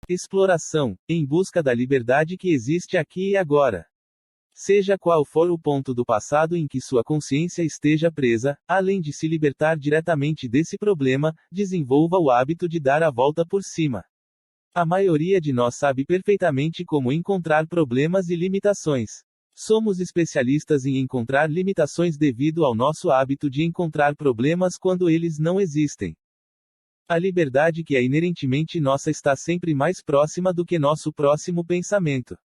Exploração, em busca da liberdade que existe aqui e agora. Seja qual for o ponto do passado em que sua consciência esteja presa, além de se libertar diretamente desse problema, desenvolva o hábito de dar a volta por cima. A maioria de nós sabe perfeitamente como encontrar problemas e limitações. Somos especialistas em encontrar limitações devido ao nosso hábito de encontrar problemas quando eles não existem. A liberdade que é inerentemente nossa está sempre mais próxima do que nosso próximo pensamento.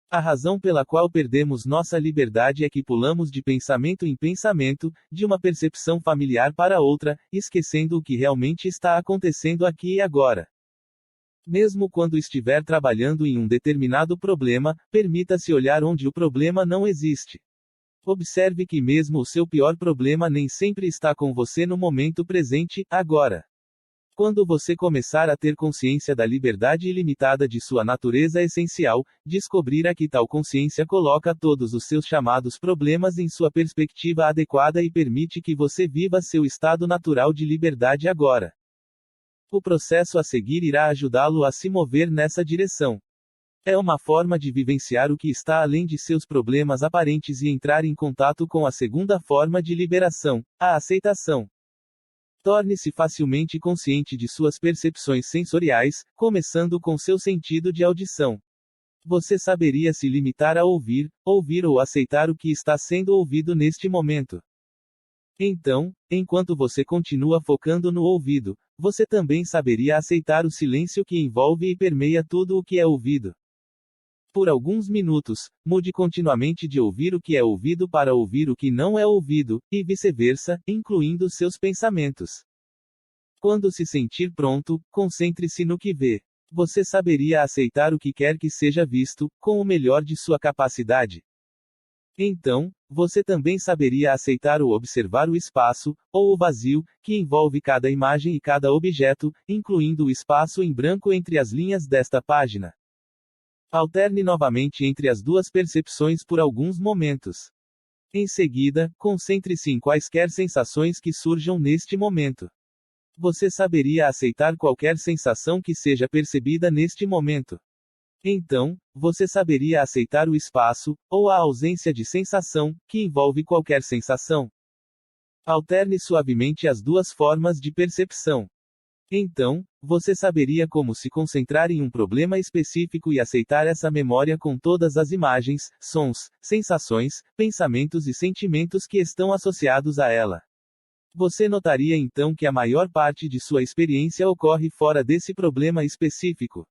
A razão pela qual perdemos nossa liberdade é que pulamos de pensamento em pensamento, de uma percepção familiar para outra, esquecendo o que realmente está acontecendo aqui e agora. Mesmo quando estiver trabalhando em um determinado problema, permita-se olhar onde o problema não existe. Observe que mesmo o seu pior problema nem sempre está com você no momento presente, agora. Quando você começar a ter consciência da liberdade ilimitada de sua natureza essencial, descobrirá que tal consciência coloca todos os seus chamados problemas em sua perspectiva adequada e permite que você viva seu estado natural de liberdade agora. O processo a seguir irá ajudá-lo a se mover nessa direção. É uma forma de vivenciar o que está além de seus problemas aparentes e entrar em contato com a segunda forma de liberação, a aceitação. Torne-se facilmente consciente de suas percepções sensoriais, começando com seu sentido de audição. Você saberia se limitar a ouvir ou aceitar o que está sendo ouvido neste momento. Então, enquanto você continua focando no ouvido, você também saberia aceitar o silêncio que envolve e permeia tudo o que é ouvido. Por alguns minutos, mude continuamente de ouvir o que é ouvido para ouvir o que não é ouvido, e vice-versa, incluindo seus pensamentos. Quando se sentir pronto, concentre-se no que vê. Você saberia aceitar o que quer que seja visto, com o melhor de sua capacidade. Então, você também saberia aceitar ou observar o espaço, ou o vazio, que envolve cada imagem e cada objeto, incluindo o espaço em branco entre as linhas desta página. Alterne novamente entre as duas percepções por alguns momentos. Em seguida, concentre-se em quaisquer sensações que surjam neste momento. Você saberia aceitar qualquer sensação que seja percebida neste momento. Então, você saberia aceitar o espaço, ou a ausência de sensação, que envolve qualquer sensação. Alterne suavemente as duas formas de percepção. Então, você saberia como se concentrar em um problema específico e aceitar essa memória com todas as imagens, sons, sensações, pensamentos e sentimentos que estão associados a ela. Você notaria então que a maior parte de sua experiência ocorre fora desse problema específico.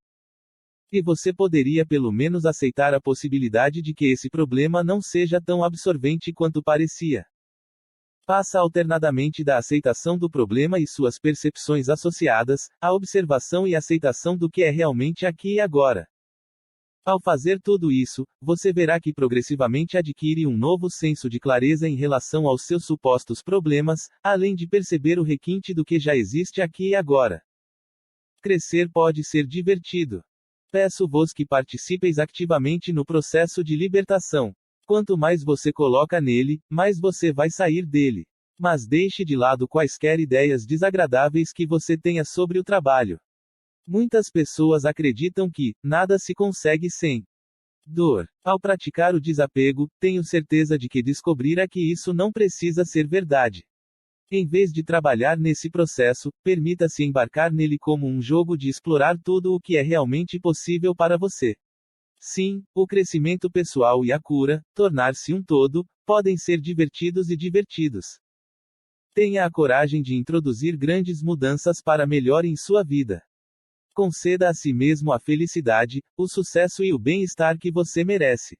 E você poderia pelo menos aceitar a possibilidade de que esse problema não seja tão absorvente quanto parecia. Passa alternadamente da aceitação do problema e suas percepções associadas, à observação e aceitação do que é realmente aqui e agora. Ao fazer tudo isso, você verá que progressivamente adquire um novo senso de clareza em relação aos seus supostos problemas, além de perceber o requinte do que já existe aqui e agora. Crescer pode ser divertido. Peço-vos que participeis ativamente no processo de libertação. Quanto mais você coloca nele, mais você vai sair dele. Mas deixe de lado quaisquer ideias desagradáveis que você tenha sobre o trabalho. Muitas pessoas acreditam que nada se consegue sem dor. Ao praticar o desapego, tenho certeza de que descobrirá que isso não precisa ser verdade. Em vez de trabalhar nesse processo, permita-se embarcar nele como um jogo de explorar tudo o que é realmente possível para você. Sim, o crescimento pessoal e a cura, tornar-se um todo, podem ser divertidos e divertidos. Tenha a coragem de introduzir grandes mudanças para melhor em sua vida. Conceda a si mesmo a felicidade, o sucesso e o bem-estar que você merece.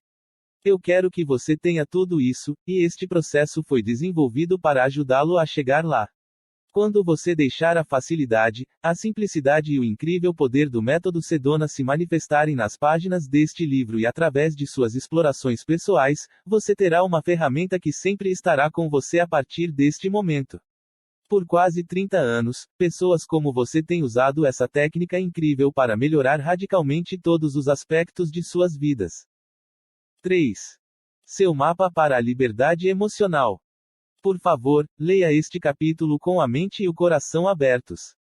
Eu quero que você tenha tudo isso, e este processo foi desenvolvido para ajudá-lo a chegar lá. Quando você deixar a facilidade, a simplicidade e o incrível poder do método Sedona se manifestarem nas páginas deste livro e através de suas explorações pessoais, você terá uma ferramenta que sempre estará com você a partir deste momento. Por quase 30 anos, pessoas como você têm usado essa técnica incrível para melhorar radicalmente todos os aspectos de suas vidas. 3. Seu mapa para a liberdade emocional. Por favor, leia este capítulo com a mente e o coração abertos.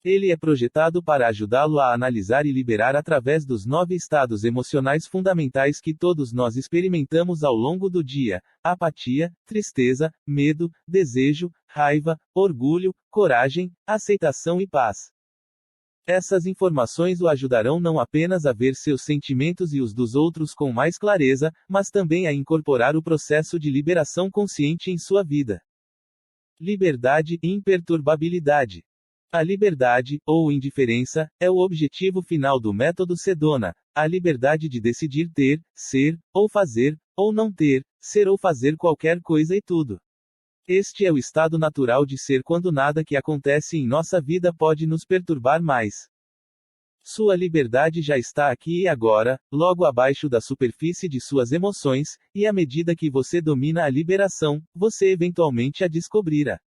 Ele é projetado para ajudá-lo a analisar e liberar através dos 9 estados emocionais fundamentais que todos nós experimentamos ao longo do dia: apatia, tristeza, medo, desejo, raiva, orgulho, coragem, aceitação e paz. Essas informações o ajudarão não apenas a ver seus sentimentos e os dos outros com mais clareza, mas também a incorporar o processo de liberação consciente em sua vida. Liberdade e imperturbabilidade. A liberdade, ou indiferença, é o objetivo final do método Sedona, a liberdade de decidir ter, ser, ou não ter, ser ou fazer qualquer coisa e tudo. Este é o estado natural de ser quando nada que acontece em nossa vida pode nos perturbar mais. Sua liberdade já está aqui e agora, logo abaixo da superfície de suas emoções, e à medida que você domina a liberação, você eventualmente a descobrirá.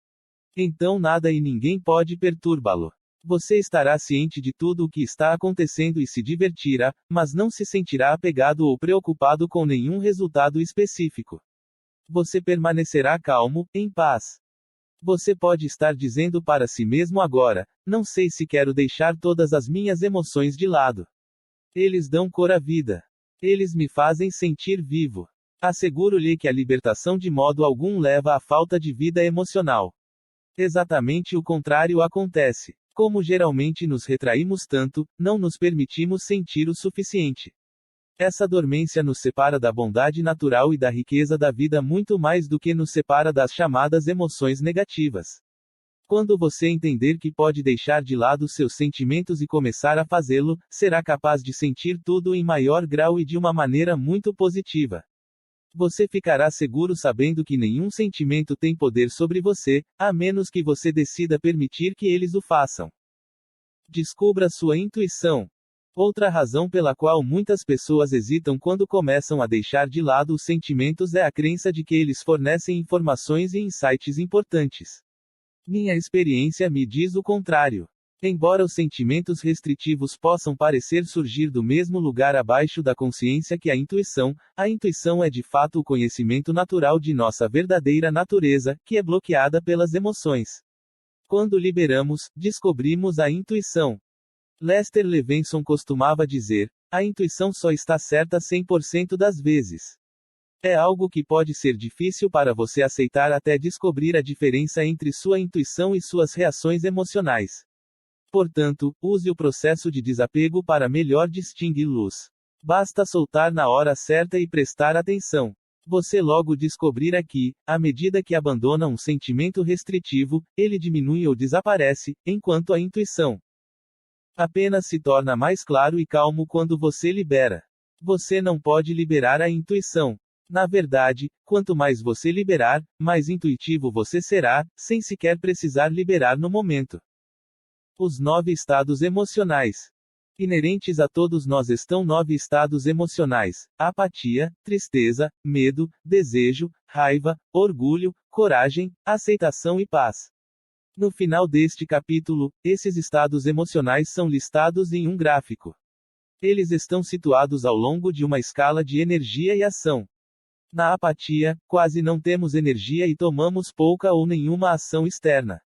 Então nada e ninguém pode perturbá-lo. Você estará ciente de tudo o que está acontecendo e se divertirá, mas não se sentirá apegado ou preocupado com nenhum resultado específico. Você permanecerá calmo, em paz. Você pode estar dizendo para si mesmo agora: não sei se quero deixar todas as minhas emoções de lado. Eles dão cor à vida. Eles me fazem sentir vivo. Asseguro-lhe que a libertação de modo algum leva à falta de vida emocional. Exatamente o contrário acontece. Como geralmente nos retraímos tanto, não nos permitimos sentir o suficiente. Essa dormência nos separa da bondade natural e da riqueza da vida muito mais do que nos separa das chamadas emoções negativas. Quando você entender que pode deixar de lado seus sentimentos e começar a fazê-lo, será capaz de sentir tudo em maior grau e de uma maneira muito positiva. Você ficará seguro sabendo que nenhum sentimento tem poder sobre você, a menos que você decida permitir que eles o façam. Descubra sua intuição. Outra razão pela qual muitas pessoas hesitam quando começam a deixar de lado os sentimentos é a crença de que eles fornecem informações e insights importantes. Minha experiência me diz o contrário. Embora os sentimentos restritivos possam parecer surgir do mesmo lugar abaixo da consciência que a intuição é de fato o conhecimento natural de nossa verdadeira natureza, que é bloqueada pelas emoções. Quando liberamos, descobrimos a intuição. Lester Levinson costumava dizer: a intuição só está certa 100% das vezes. É algo que pode ser difícil para você aceitar até descobrir a diferença entre sua intuição e suas reações emocionais. Portanto, use o processo de desapego para melhor distingui-los. Basta soltar na hora certa e prestar atenção. Você logo descobrirá que, à medida que abandona um sentimento restritivo, ele diminui ou desaparece, enquanto a intuição apenas se torna mais claro e calmo quando você libera. Você não pode liberar a intuição. Na verdade, quanto mais você liberar, mais intuitivo você será, sem sequer precisar liberar no momento. Os 9 estados emocionais. Inerentes a todos nós estão 9 estados emocionais: apatia, tristeza, medo, desejo, raiva, orgulho, coragem, aceitação e paz. No final deste capítulo, esses estados emocionais são listados em um gráfico. Eles estão situados ao longo de uma escala de energia e ação. Na apatia, quase não temos energia e tomamos pouca ou nenhuma ação externa.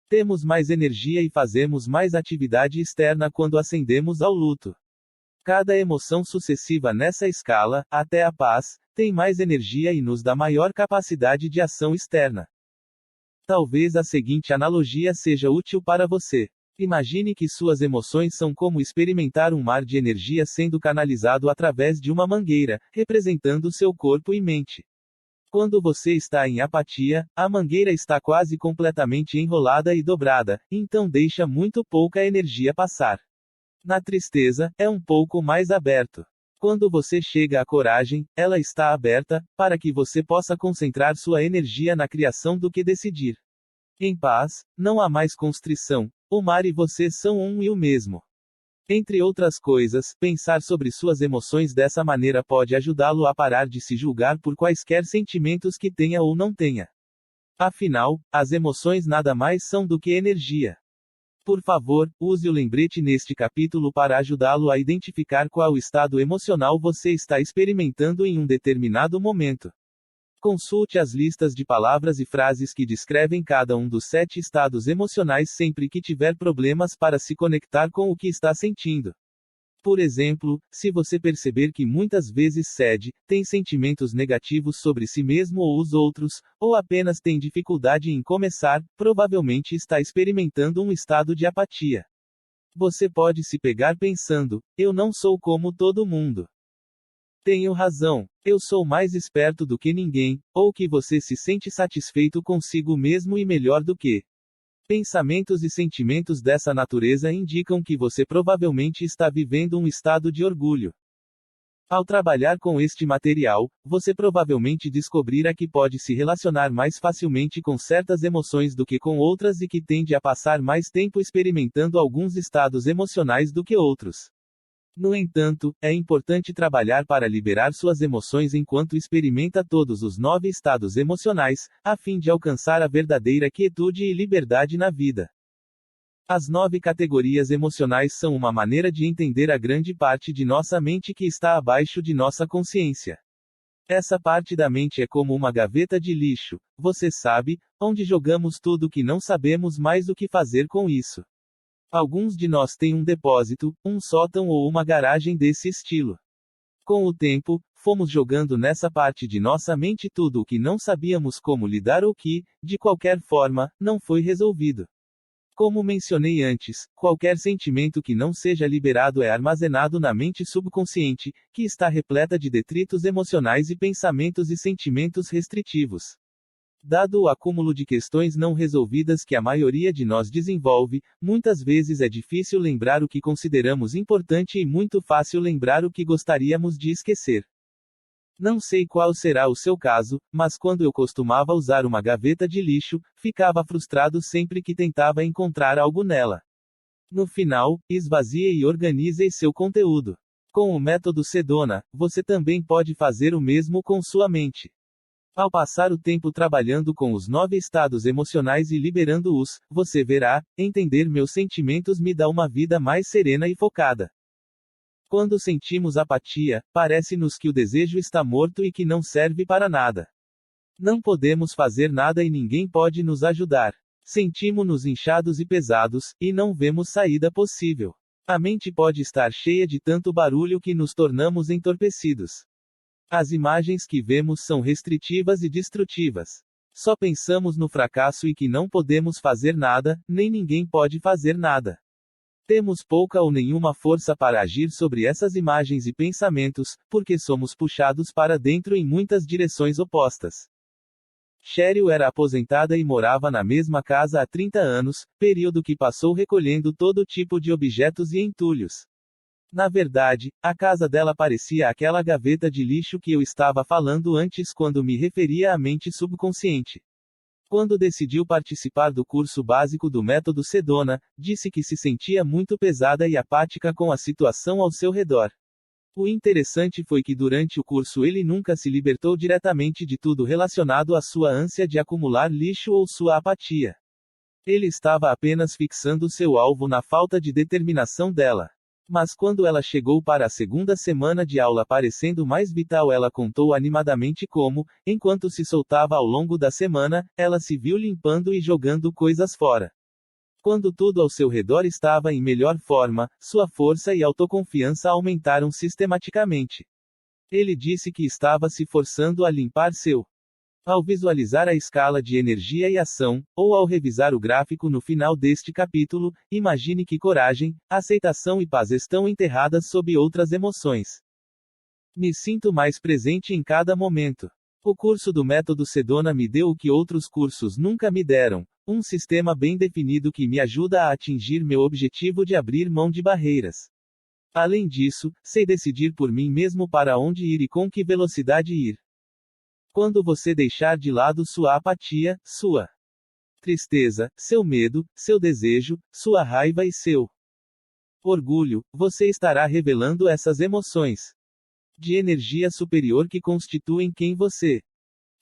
Temos mais energia e fazemos mais atividade externa quando ascendemos ao luto. Cada emoção sucessiva nessa escala, até a paz, tem mais energia e nos dá maior capacidade de ação externa. Talvez a seguinte analogia seja útil para você. Imagine que suas emoções são como experimentar um mar de energia sendo canalizado através de uma mangueira, representando seu corpo e mente. Quando você está em apatia, a mangueira está quase completamente enrolada e dobrada, então deixa muito pouca energia passar. Na tristeza, é um pouco mais aberto. Quando você chega à coragem, ela está aberta, para que você possa concentrar sua energia na criação do que decidir. Em paz, não há mais constrição. O mar e você são um e o mesmo. Entre outras coisas, pensar sobre suas emoções dessa maneira pode ajudá-lo a parar de se julgar por quaisquer sentimentos que tenha ou não tenha. Afinal, as emoções nada mais são do que energia. Por favor, use o lembrete neste capítulo para ajudá-lo a identificar qual estado emocional você está experimentando em um determinado momento. Consulte as listas de palavras e frases que descrevem cada um dos 7 estados emocionais sempre que tiver problemas para se conectar com o que está sentindo. Por exemplo, se você perceber que muitas vezes cede, tem sentimentos negativos sobre si mesmo ou os outros, ou apenas tem dificuldade em começar, provavelmente está experimentando um estado de apatia. Você pode se pegar pensando: eu não sou como todo mundo. Tenho razão. Eu sou mais esperto do que ninguém, ou que você se sente satisfeito consigo mesmo e melhor do que. Pensamentos e sentimentos dessa natureza indicam que você provavelmente está vivendo um estado de orgulho. Ao trabalhar com este material, você provavelmente descobrirá que pode se relacionar mais facilmente com certas emoções do que com outras e que tende a passar mais tempo experimentando alguns estados emocionais do que outros. No entanto, é importante trabalhar para liberar suas emoções enquanto experimenta todos os 9 estados emocionais, a fim de alcançar a verdadeira quietude e liberdade na vida. As 9 categorias emocionais são uma maneira de entender a grande parte de nossa mente que está abaixo de nossa consciência. Essa parte da mente é como uma gaveta de lixo, você sabe, onde jogamos tudo que não sabemos mais o que fazer com isso. Alguns de nós têm um depósito, um sótão ou uma garagem desse estilo. Com o tempo, fomos jogando nessa parte de nossa mente tudo o que não sabíamos como lidar ou que, de qualquer forma, não foi resolvido. Como mencionei antes, qualquer sentimento que não seja liberado é armazenado na mente subconsciente, que está repleta de detritos emocionais e pensamentos e sentimentos restritivos. Dado o acúmulo de questões não resolvidas que a maioria de nós desenvolve, muitas vezes é difícil lembrar o que consideramos importante e muito fácil lembrar o que gostaríamos de esquecer. Não sei qual será o seu caso, mas quando eu costumava usar uma gaveta de lixo, ficava frustrado sempre que tentava encontrar algo nela. No final, esvazie e organize seu conteúdo. Com o método Sedona, você também pode fazer o mesmo com sua mente. Ao passar o tempo trabalhando com os 9 estados emocionais e liberando-os, você verá: entender meus sentimentos me dá uma vida mais serena e focada. Quando sentimos apatia, parece-nos que o desejo está morto e que não serve para nada. Não podemos fazer nada e ninguém pode nos ajudar. Sentimos-nos inchados e pesados, e não vemos saída possível. A mente pode estar cheia de tanto barulho que nos tornamos entorpecidos. As imagens que vemos são restritivas e destrutivas. Só pensamos no fracasso e que não podemos fazer nada, nem ninguém pode fazer nada. Temos pouca ou nenhuma força para agir sobre essas imagens e pensamentos, porque somos puxados para dentro em muitas direções opostas. Cheryl era aposentada e morava na mesma casa há 30 anos, período que passou recolhendo todo tipo de objetos e entulhos. Na verdade, a casa dela parecia aquela gaveta de lixo que eu estava falando antes quando me referia à mente subconsciente. Quando decidiu participar do curso básico do método Sedona, disse que se sentia muito pesada e apática com a situação ao seu redor. O interessante foi que durante o curso ele nunca se libertou diretamente de tudo relacionado à sua ânsia de acumular lixo ou sua apatia. Ele estava apenas fixando seu alvo na falta de determinação dela. Mas quando ela chegou para a segunda semana de aula parecendo mais vital, ela contou animadamente como, enquanto se soltava ao longo da semana, ela se viu limpando e jogando coisas fora. Quando tudo ao seu redor estava em melhor forma, sua força e autoconfiança aumentaram sistematicamente. Ele disse que estava se forçando a limpar seu. Ao visualizar a escala de energia e ação, ou ao revisar o gráfico no final deste capítulo, imagine que coragem, aceitação e paz estão enterradas sob outras emoções. Me sinto mais presente em cada momento. O curso do método Sedona me deu o que outros cursos nunca me deram: um sistema bem definido que me ajuda a atingir meu objetivo de abrir mão de barreiras. Além disso, sei decidir por mim mesmo para onde ir e com que velocidade ir. Quando você deixar de lado sua apatia, sua tristeza, seu medo, seu desejo, sua raiva e seu orgulho, você estará revelando essas emoções de energia superior que constituem quem você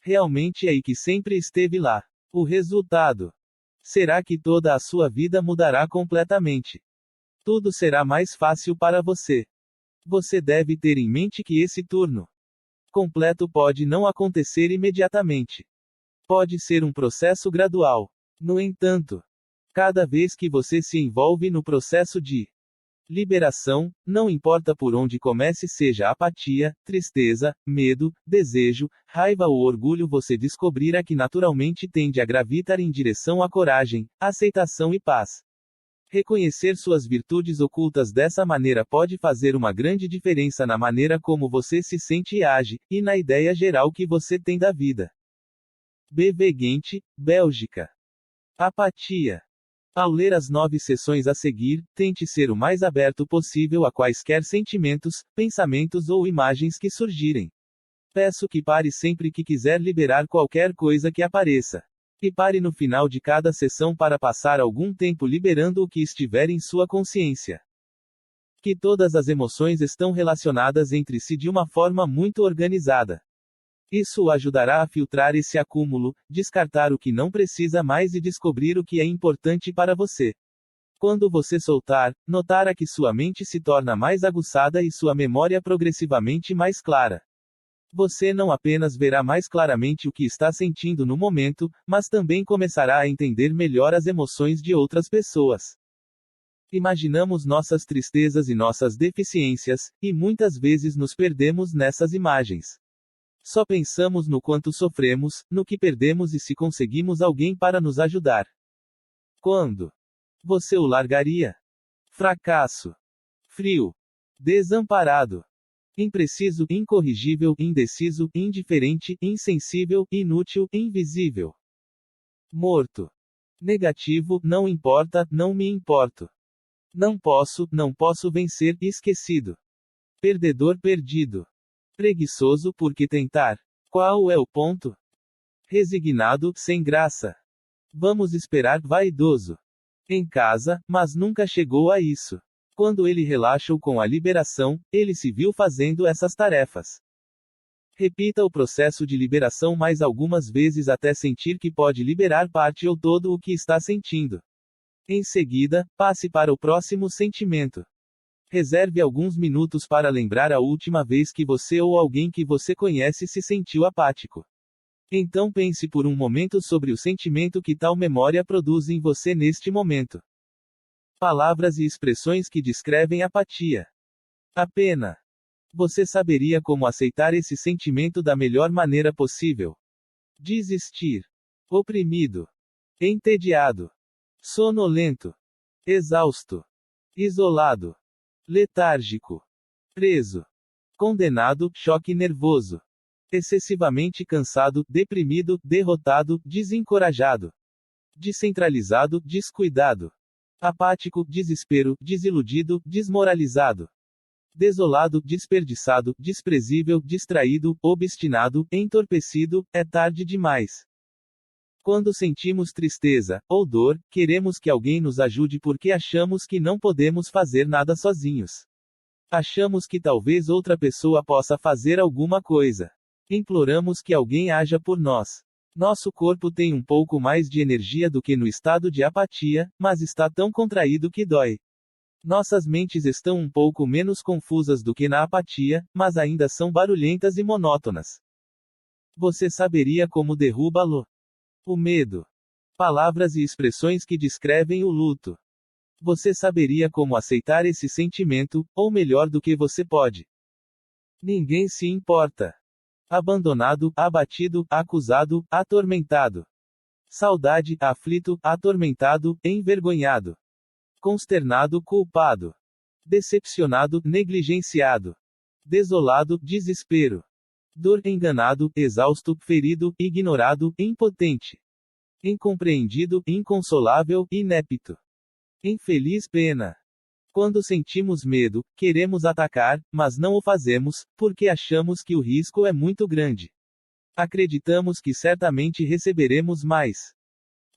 realmente é e que sempre esteve lá. O resultado será que toda a sua vida mudará completamente. Tudo será mais fácil para você. Você deve ter em mente que esse turno completo pode não acontecer imediatamente. Pode ser um processo gradual. No entanto, cada vez que você se envolve no processo de liberação, não importa por onde comece, seja apatia, tristeza, medo, desejo, raiva ou orgulho, você descobrirá que naturalmente tende a gravitar em direção à coragem, aceitação e paz. Reconhecer suas virtudes ocultas dessa maneira pode fazer uma grande diferença na maneira como você se sente e age, e na ideia geral que você tem da vida. B.V. Gent, Bélgica. Apatia. Ao ler as 9 sessões a seguir, tente ser o mais aberto possível a quaisquer sentimentos, pensamentos ou imagens que surgirem. Peço que pare sempre que quiser liberar qualquer coisa que apareça. E pare no final de cada sessão para passar algum tempo liberando o que estiver em sua consciência. Que todas as emoções estão relacionadas entre si de uma forma muito organizada. Isso o ajudará a filtrar esse acúmulo, descartar o que não precisa mais e descobrir o que é importante para você. Quando você soltar, notará que sua mente se torna mais aguçada e sua memória progressivamente mais clara. Você não apenas verá mais claramente o que está sentindo no momento, mas também começará a entender melhor as emoções de outras pessoas. Imaginamos nossas tristezas e nossas deficiências, e muitas vezes nos perdemos nessas imagens. Só pensamos no quanto sofremos, no que perdemos e se conseguimos alguém para nos ajudar. Quando você o largaria? Fracasso. Frio. Desamparado. Impreciso, incorrigível, indeciso, indiferente, insensível, inútil, invisível. Morto. Negativo, não importa, não me importo. Não posso vencer, esquecido. Perdedor, perdido. Preguiçoso, porque tentar. Qual é o ponto? Resignado, sem graça. Vamos esperar, vaidoso. Em casa, mas nunca chegou a isso. Quando ele relaxou com a liberação, ele se viu fazendo essas tarefas. Repita o processo de liberação mais algumas vezes até sentir que pode liberar parte ou todo o que está sentindo. Em seguida, passe para o próximo sentimento. Reserve alguns minutos para lembrar a última vez que você ou alguém que você conhece se sentiu apático. Então pense por um momento sobre o sentimento que tal memória produz em você neste momento. Palavras e expressões que descrevem apatia. A pena. Você saberia como aceitar esse sentimento da melhor maneira possível? Desistir. Oprimido. Entediado. Sonolento. Exausto. Isolado. Letárgico. Preso. Condenado, choque nervoso. Excessivamente cansado, deprimido, derrotado, desencorajado. Descentralizado, descuidado. Apático, desespero, desiludido, desmoralizado. Desolado, desperdiçado, desprezível, distraído, obstinado, entorpecido, é tarde demais. Quando sentimos tristeza ou dor, queremos que alguém nos ajude porque achamos que não podemos fazer nada sozinhos. Achamos que talvez outra pessoa possa fazer alguma coisa. Imploramos que alguém haja por nós. Nosso corpo tem um pouco mais de energia do que no estado de apatia, mas está tão contraído que dói. Nossas mentes estão um pouco menos confusas do que na apatia, mas ainda são barulhentas e monótonas. Você saberia como derrubá-lo? O medo. Palavras e expressões que descrevem o luto. Você saberia como aceitar esse sentimento, ou melhor do que você pode. Ninguém se importa. Abandonado, abatido, acusado, atormentado. Saudade, aflito, atormentado, envergonhado. Consternado, culpado. Decepcionado, negligenciado. Desolado, desespero. Dor, enganado, exausto, ferido, ignorado, impotente. Incompreendido, inconsolável, inepto. Infeliz, pena. Quando sentimos medo, queremos atacar, mas não o fazemos, porque achamos que o risco é muito grande. Acreditamos que certamente receberemos mais.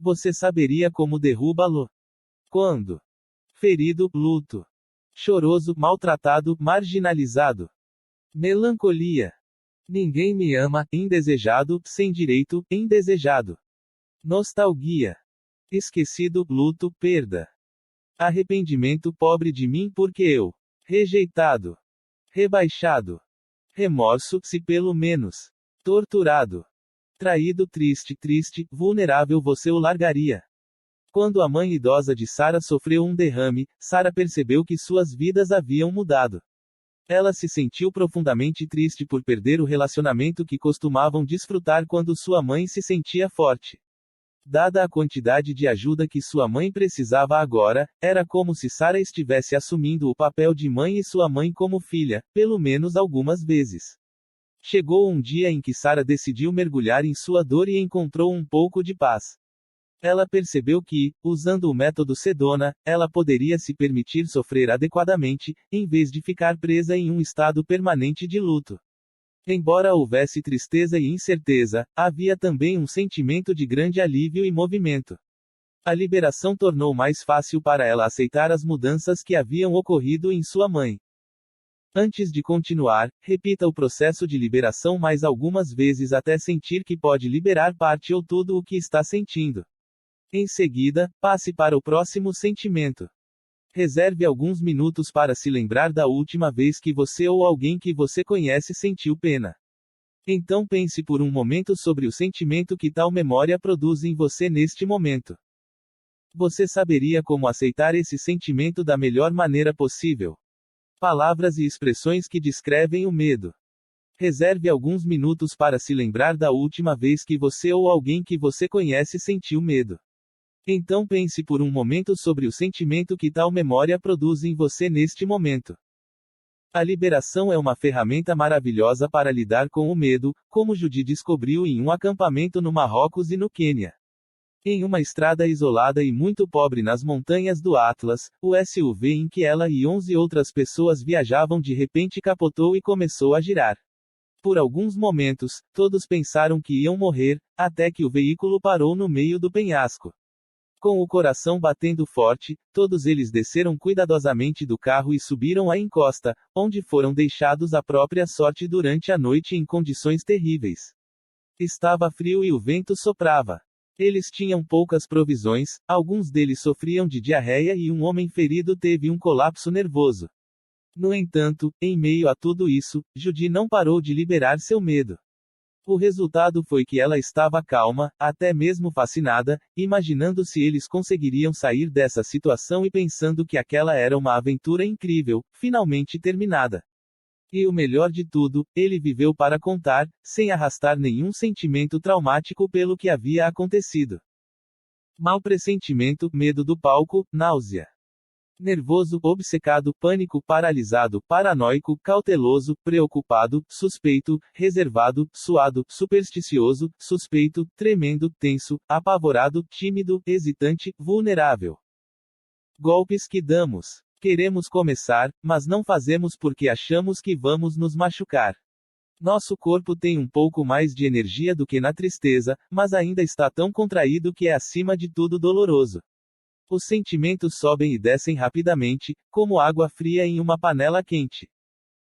Você saberia como derrubá-lo? Quando? Ferido, luto. Choroso, maltratado, marginalizado. Melancolia. Ninguém me ama, indesejado, sem direito, indesejado. Nostalgia. Esquecido, luto, perda. Arrependimento, pobre de mim porque eu. Rejeitado. Rebaixado. remorso, se pelo menos torturado, traído, triste, vulnerável, você o largaria. Quando a mãe idosa de Sarah sofreu um derrame, Sarah percebeu que suas vidas haviam mudado. Ela se sentiu profundamente triste por perder o relacionamento que costumavam desfrutar quando sua mãe se sentia forte. Dada a quantidade de ajuda que sua mãe precisava agora, era como se Sarah estivesse assumindo o papel de mãe e sua mãe como filha, pelo menos algumas vezes. Chegou um dia em que Sarah decidiu mergulhar em sua dor e encontrou um pouco de paz. Ela percebeu que, usando o método Sedona, ela poderia se permitir sofrer adequadamente, em vez de ficar presa em um estado permanente de luto. Embora houvesse tristeza e incerteza, havia também um sentimento de grande alívio e movimento. A liberação tornou mais fácil para ela aceitar as mudanças que haviam ocorrido em sua mãe. Antes de continuar, repita o processo de liberação mais algumas vezes até sentir que pode liberar parte ou tudo o que está sentindo. Em seguida, passe para o próximo sentimento. Reserve alguns minutos para se lembrar da última vez que você ou alguém que você conhece sentiu pena. Então pense por um momento sobre o sentimento que tal memória produz em você neste momento. Você saberia como aceitar esse sentimento da melhor maneira possível? Palavras e expressões que descrevem o medo. Reserve alguns minutos para se lembrar da última vez que você ou alguém que você conhece sentiu medo. Então pense por um momento sobre o sentimento que tal memória produz em você neste momento. A liberação é uma ferramenta maravilhosa para lidar com o medo, como Judy descobriu em um acampamento no Marrocos e no Quênia. Em uma estrada isolada e muito pobre nas montanhas do Atlas, o SUV em que ela e 11 outras pessoas viajavam de repente capotou e começou a girar. Por alguns momentos, todos pensaram que iam morrer, até que o veículo parou no meio do penhasco. Com o coração batendo forte, todos eles desceram cuidadosamente do carro e subiram a encosta, onde foram deixados à própria sorte durante a noite em condições terríveis. Estava frio e o vento soprava. Eles tinham poucas provisões, alguns deles sofriam de diarreia e um homem ferido teve um colapso nervoso. No entanto, em meio a tudo isso, Judy não parou de liberar seu medo. O resultado foi que ela estava calma, até mesmo fascinada, imaginando se eles conseguiriam sair dessa situação e pensando que aquela era uma aventura incrível, finalmente terminada. E o melhor de tudo, ele viveu para contar, sem arrastar nenhum sentimento traumático pelo que havia acontecido. Mau pressentimento, medo do palco, náusea. Nervoso, obcecado, pânico, paralisado, paranoico, cauteloso, preocupado, suspeito, reservado, suado, supersticioso, suspeito, tremendo, tenso, apavorado, tímido, hesitante, vulnerável. Golpes que damos. Queremos começar, mas não fazemos porque achamos que vamos nos machucar. Nosso corpo tem um pouco mais de energia do que na tristeza, mas ainda está tão contraído que é acima de tudo doloroso. Os sentimentos sobem e descem rapidamente, como água fria em uma panela quente.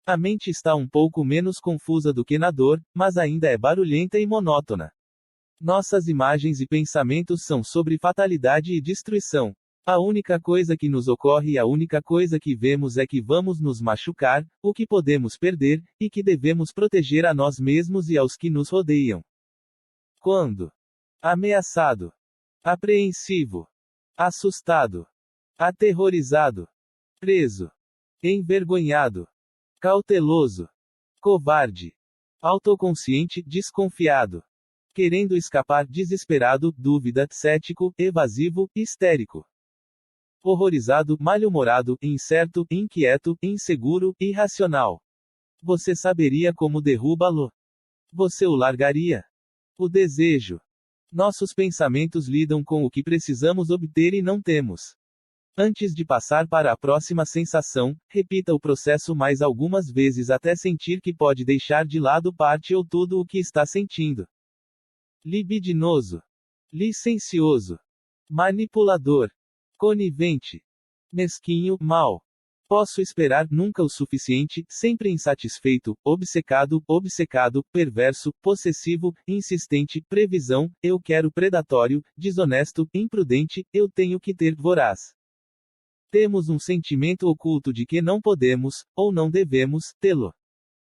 A mente está um pouco menos confusa do que na dor, mas ainda é barulhenta e monótona. Nossas imagens e pensamentos são sobre fatalidade e destruição. A única coisa que nos ocorre e a única coisa que vemos é que vamos nos machucar, o que podemos perder, e que devemos proteger a nós mesmos e aos que nos rodeiam. Quando ameaçado, apreensivo, assustado, aterrorizado, preso, envergonhado, cauteloso, covarde, autoconsciente, desconfiado, querendo escapar, desesperado, dúvida, cético, evasivo, histérico, horrorizado, mal-humorado, incerto, inquieto, inseguro, irracional. Você saberia como derrubá-lo? Você o largaria? O desejo. Nossos pensamentos lidam com o que precisamos obter e não temos. Antes de passar para a próxima sensação, repita o processo mais algumas vezes até sentir que pode deixar de lado parte ou tudo o que está sentindo. Libidinoso, licencioso, manipulador, conivente, mesquinho, mau. Posso esperar, nunca o suficiente, sempre insatisfeito, obcecado, perverso, possessivo, insistente, previsão, eu quero, predatório, desonesto, imprudente, eu tenho que ter, voraz. Temos um sentimento oculto de que não podemos, ou não devemos, tê-lo.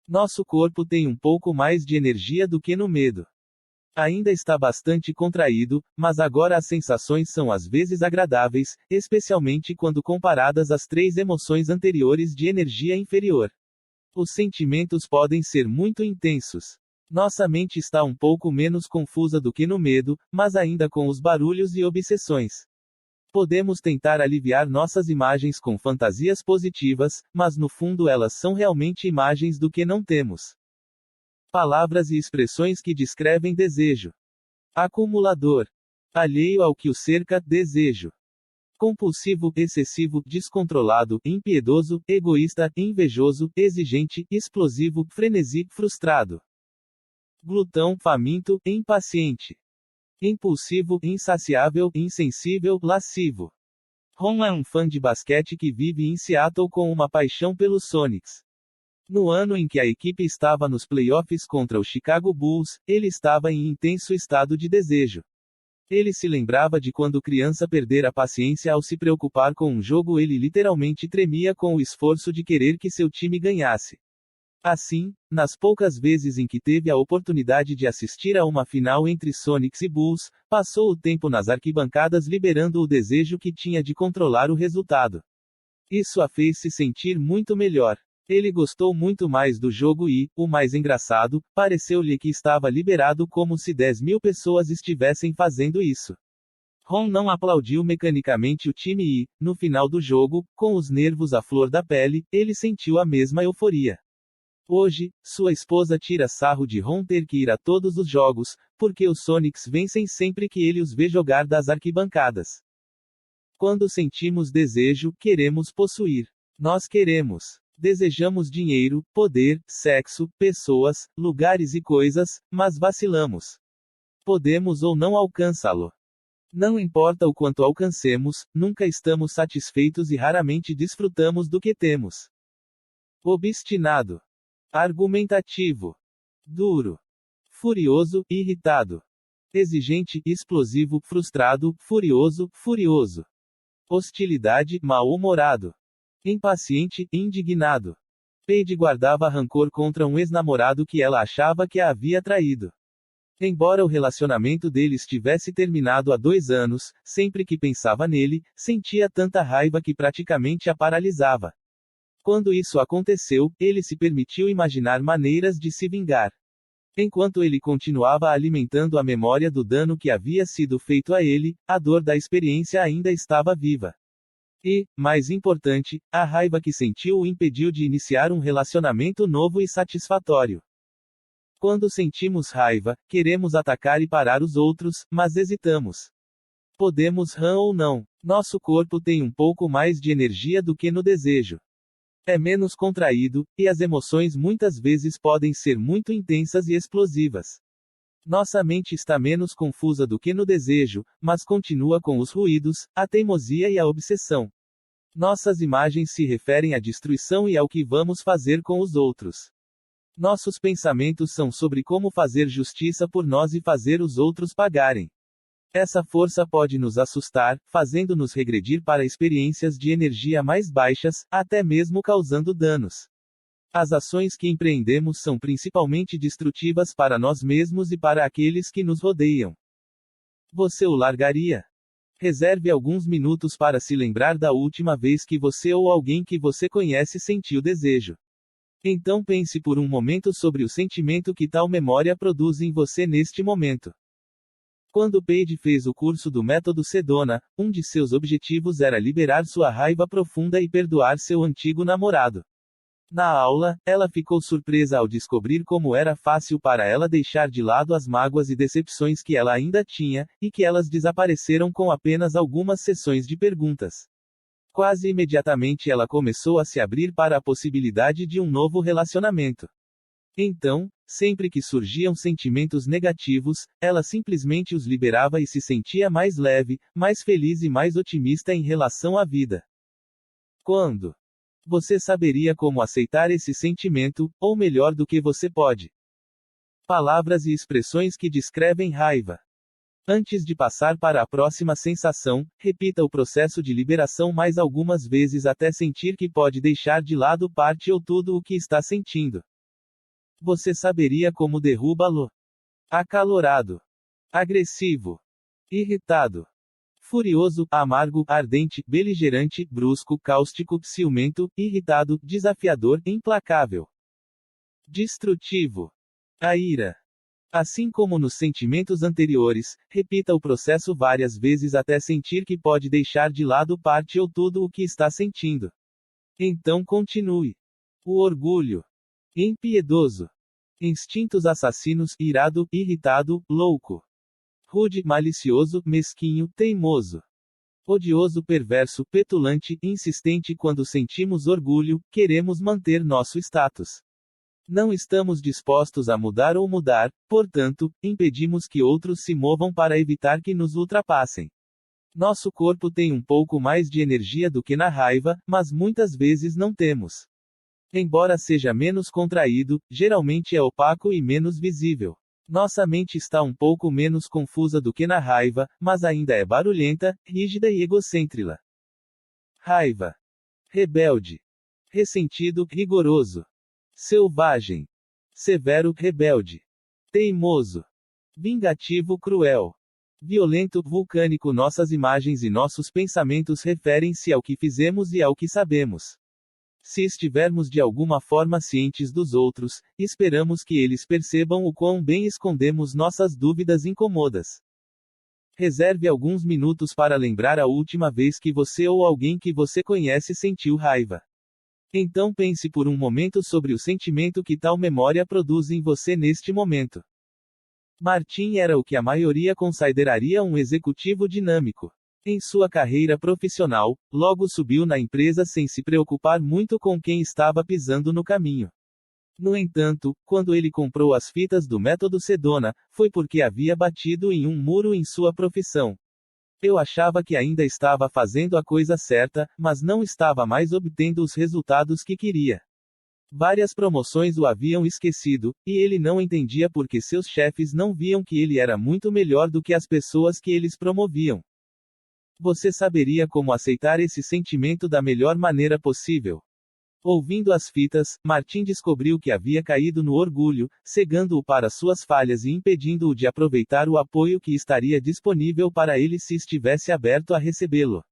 Nosso corpo tem um pouco mais de energia do que no medo. Ainda está bastante contraído, mas agora as sensações são às vezes agradáveis, especialmente quando comparadas às 3 emoções anteriores de energia inferior. Os sentimentos podem ser muito intensos. Nossa mente está um pouco menos confusa do que no medo, mas ainda com os barulhos e obsessões. Podemos tentar aliviar nossas imagens com fantasias positivas, mas no fundo elas são realmente imagens do que não temos. Palavras e expressões que descrevem desejo. Acumulador. Alheio ao que o cerca, desejo. Compulsivo, excessivo, descontrolado, impiedoso, egoísta, invejoso, exigente, explosivo, frenesi, frustrado. Glutão, faminto, impaciente. Impulsivo, insaciável, insensível, lascivo. Ron é um fã de basquete que vive em Seattle com uma paixão pelos Sonics. No ano em que a equipe estava nos playoffs contra o Chicago Bulls, ele estava em intenso estado de desejo. Ele se lembrava de quando criança perder a paciência ao se preocupar com um jogo. Ele literalmente tremia com o esforço de querer que seu time ganhasse. Assim, nas poucas vezes em que teve a oportunidade de assistir a uma final entre Sonics e Bulls, passou o tempo nas arquibancadas liberando o desejo que tinha de controlar o resultado. Isso a fez se sentir muito melhor. Ele gostou muito mais do jogo e, o mais engraçado, pareceu-lhe que estava liberado como se 10.000 pessoas estivessem fazendo isso. Ron não aplaudiu mecanicamente o time e, no final do jogo, com os nervos à flor da pele, ele sentiu a mesma euforia. Hoje, sua esposa tira sarro de Ron ter que ir a todos os jogos, porque os Sonics vencem sempre que ele os vê jogar das arquibancadas. Quando sentimos desejo, queremos possuir. Nós desejamos dinheiro, poder, sexo, pessoas, lugares e coisas, mas vacilamos. Podemos ou não alcançá-lo. Não importa o quanto alcancemos, nunca estamos satisfeitos e raramente desfrutamos do que temos. Obstinado. Argumentativo. Duro. Furioso, irritado. Exigente, explosivo, frustrado, furioso. Hostilidade, mal-humorado. Impaciente, indignado. Paige guardava rancor contra um ex-namorado que ela achava que a havia traído. Embora o relacionamento deles tivesse terminado há 2 anos, sempre que pensava nele, sentia tanta raiva que praticamente a paralisava. Quando isso aconteceu, ele se permitiu imaginar maneiras de se vingar. Enquanto ele continuava alimentando a memória do dano que havia sido feito a ele, a dor da experiência ainda estava viva. E, mais importante, a raiva que sentiu o impediu de iniciar um relacionamento novo e satisfatório. Quando sentimos raiva, queremos atacar e parar os outros, mas hesitamos. Podemos ou não. Nosso corpo tem um pouco mais de energia do que no desejo. É menos contraído, e as emoções muitas vezes podem ser muito intensas e explosivas. Nossa mente está menos confusa do que no desejo, mas continua com os ruídos, a teimosia e a obsessão. Nossas imagens se referem à destruição e ao que vamos fazer com os outros. Nossos pensamentos são sobre como fazer justiça por nós e fazer os outros pagarem. Essa força pode nos assustar, fazendo-nos regredir para experiências de energia mais baixas, até mesmo causando danos. As ações que empreendemos são principalmente destrutivas para nós mesmos e para aqueles que nos rodeiam. Você o largaria? Reserve alguns minutos para se lembrar da última vez que você ou alguém que você conhece sentiu desejo. Então pense por um momento sobre o sentimento que tal memória produz em você neste momento. Quando Paige fez o curso do Método Sedona, um de seus objetivos era liberar sua raiva profunda e perdoar seu antigo namorado. Na aula, ela ficou surpresa ao descobrir como era fácil para ela deixar de lado as mágoas e decepções que ela ainda tinha, e que elas desapareceram com apenas algumas sessões de perguntas. Quase imediatamente ela começou a se abrir para a possibilidade de um novo relacionamento. Então, sempre que surgiam sentimentos negativos, ela simplesmente os liberava e se sentia mais leve, mais feliz e mais otimista em relação à vida. Quando você saberia como aceitar esse sentimento, ou melhor do que você pode? Palavras e expressões que descrevem raiva. Antes de passar para a próxima sensação, repita o processo de liberação mais algumas vezes até sentir que pode deixar de lado parte ou tudo o que está sentindo. Você saberia como derruba-lo? Acalorado, agressivo, irritado, furioso, amargo, ardente, beligerante, brusco, cáustico, ciumento, irritado, desafiador, implacável, destrutivo. A ira. Assim como nos sentimentos anteriores, repita o processo várias vezes até sentir que pode deixar de lado parte ou tudo o que está sentindo. Então continue. O orgulho. Impiedoso. Instintos assassinos, irado, irritado, louco. Rude, malicioso, mesquinho, teimoso. Odioso, perverso, petulante, insistente. Quando sentimos orgulho, queremos manter nosso status. Não estamos dispostos a mudar ou mudar, portanto, impedimos que outros se movam para evitar que nos ultrapassem. Nosso corpo tem um pouco mais de energia do que na raiva, mas muitas vezes não temos. Embora seja menos contraído, geralmente é opaco e menos visível. Nossa mente está um pouco menos confusa do que na raiva, mas ainda é barulhenta, rígida e egocêntrica. Raiva. Rebelde. Ressentido, rigoroso. Selvagem. Severo, rebelde. Teimoso. Vingativo, cruel. Violento, vulcânico. Nossas imagens e nossos pensamentos referem-se ao que fizemos e ao que sabemos. Se estivermos de alguma forma cientes dos outros, esperamos que eles percebam o quão bem escondemos nossas dúvidas incômodas. Reserve alguns minutos para lembrar a última vez que você ou alguém que você conhece sentiu raiva. Então pense por um momento sobre o sentimento que tal memória produz em você neste momento. Martin era o que a maioria consideraria um executivo dinâmico. Em sua carreira profissional, logo subiu na empresa sem se preocupar muito com quem estava pisando no caminho. No entanto, quando ele comprou as fitas do método Sedona, foi porque havia batido em um muro em sua profissão. Eu achava que ainda estava fazendo a coisa certa, mas não estava mais obtendo os resultados que queria. Várias promoções o haviam esquecido, e ele não entendia porque seus chefes não viam que ele era muito melhor do que as pessoas que eles promoviam. Você saberia como aceitar esse sentimento da melhor maneira possível? Ouvindo as fitas, Martin descobriu que havia caído no orgulho, cegando-o para suas falhas e impedindo-o de aproveitar o apoio que estaria disponível para ele se estivesse aberto a recebê-lo.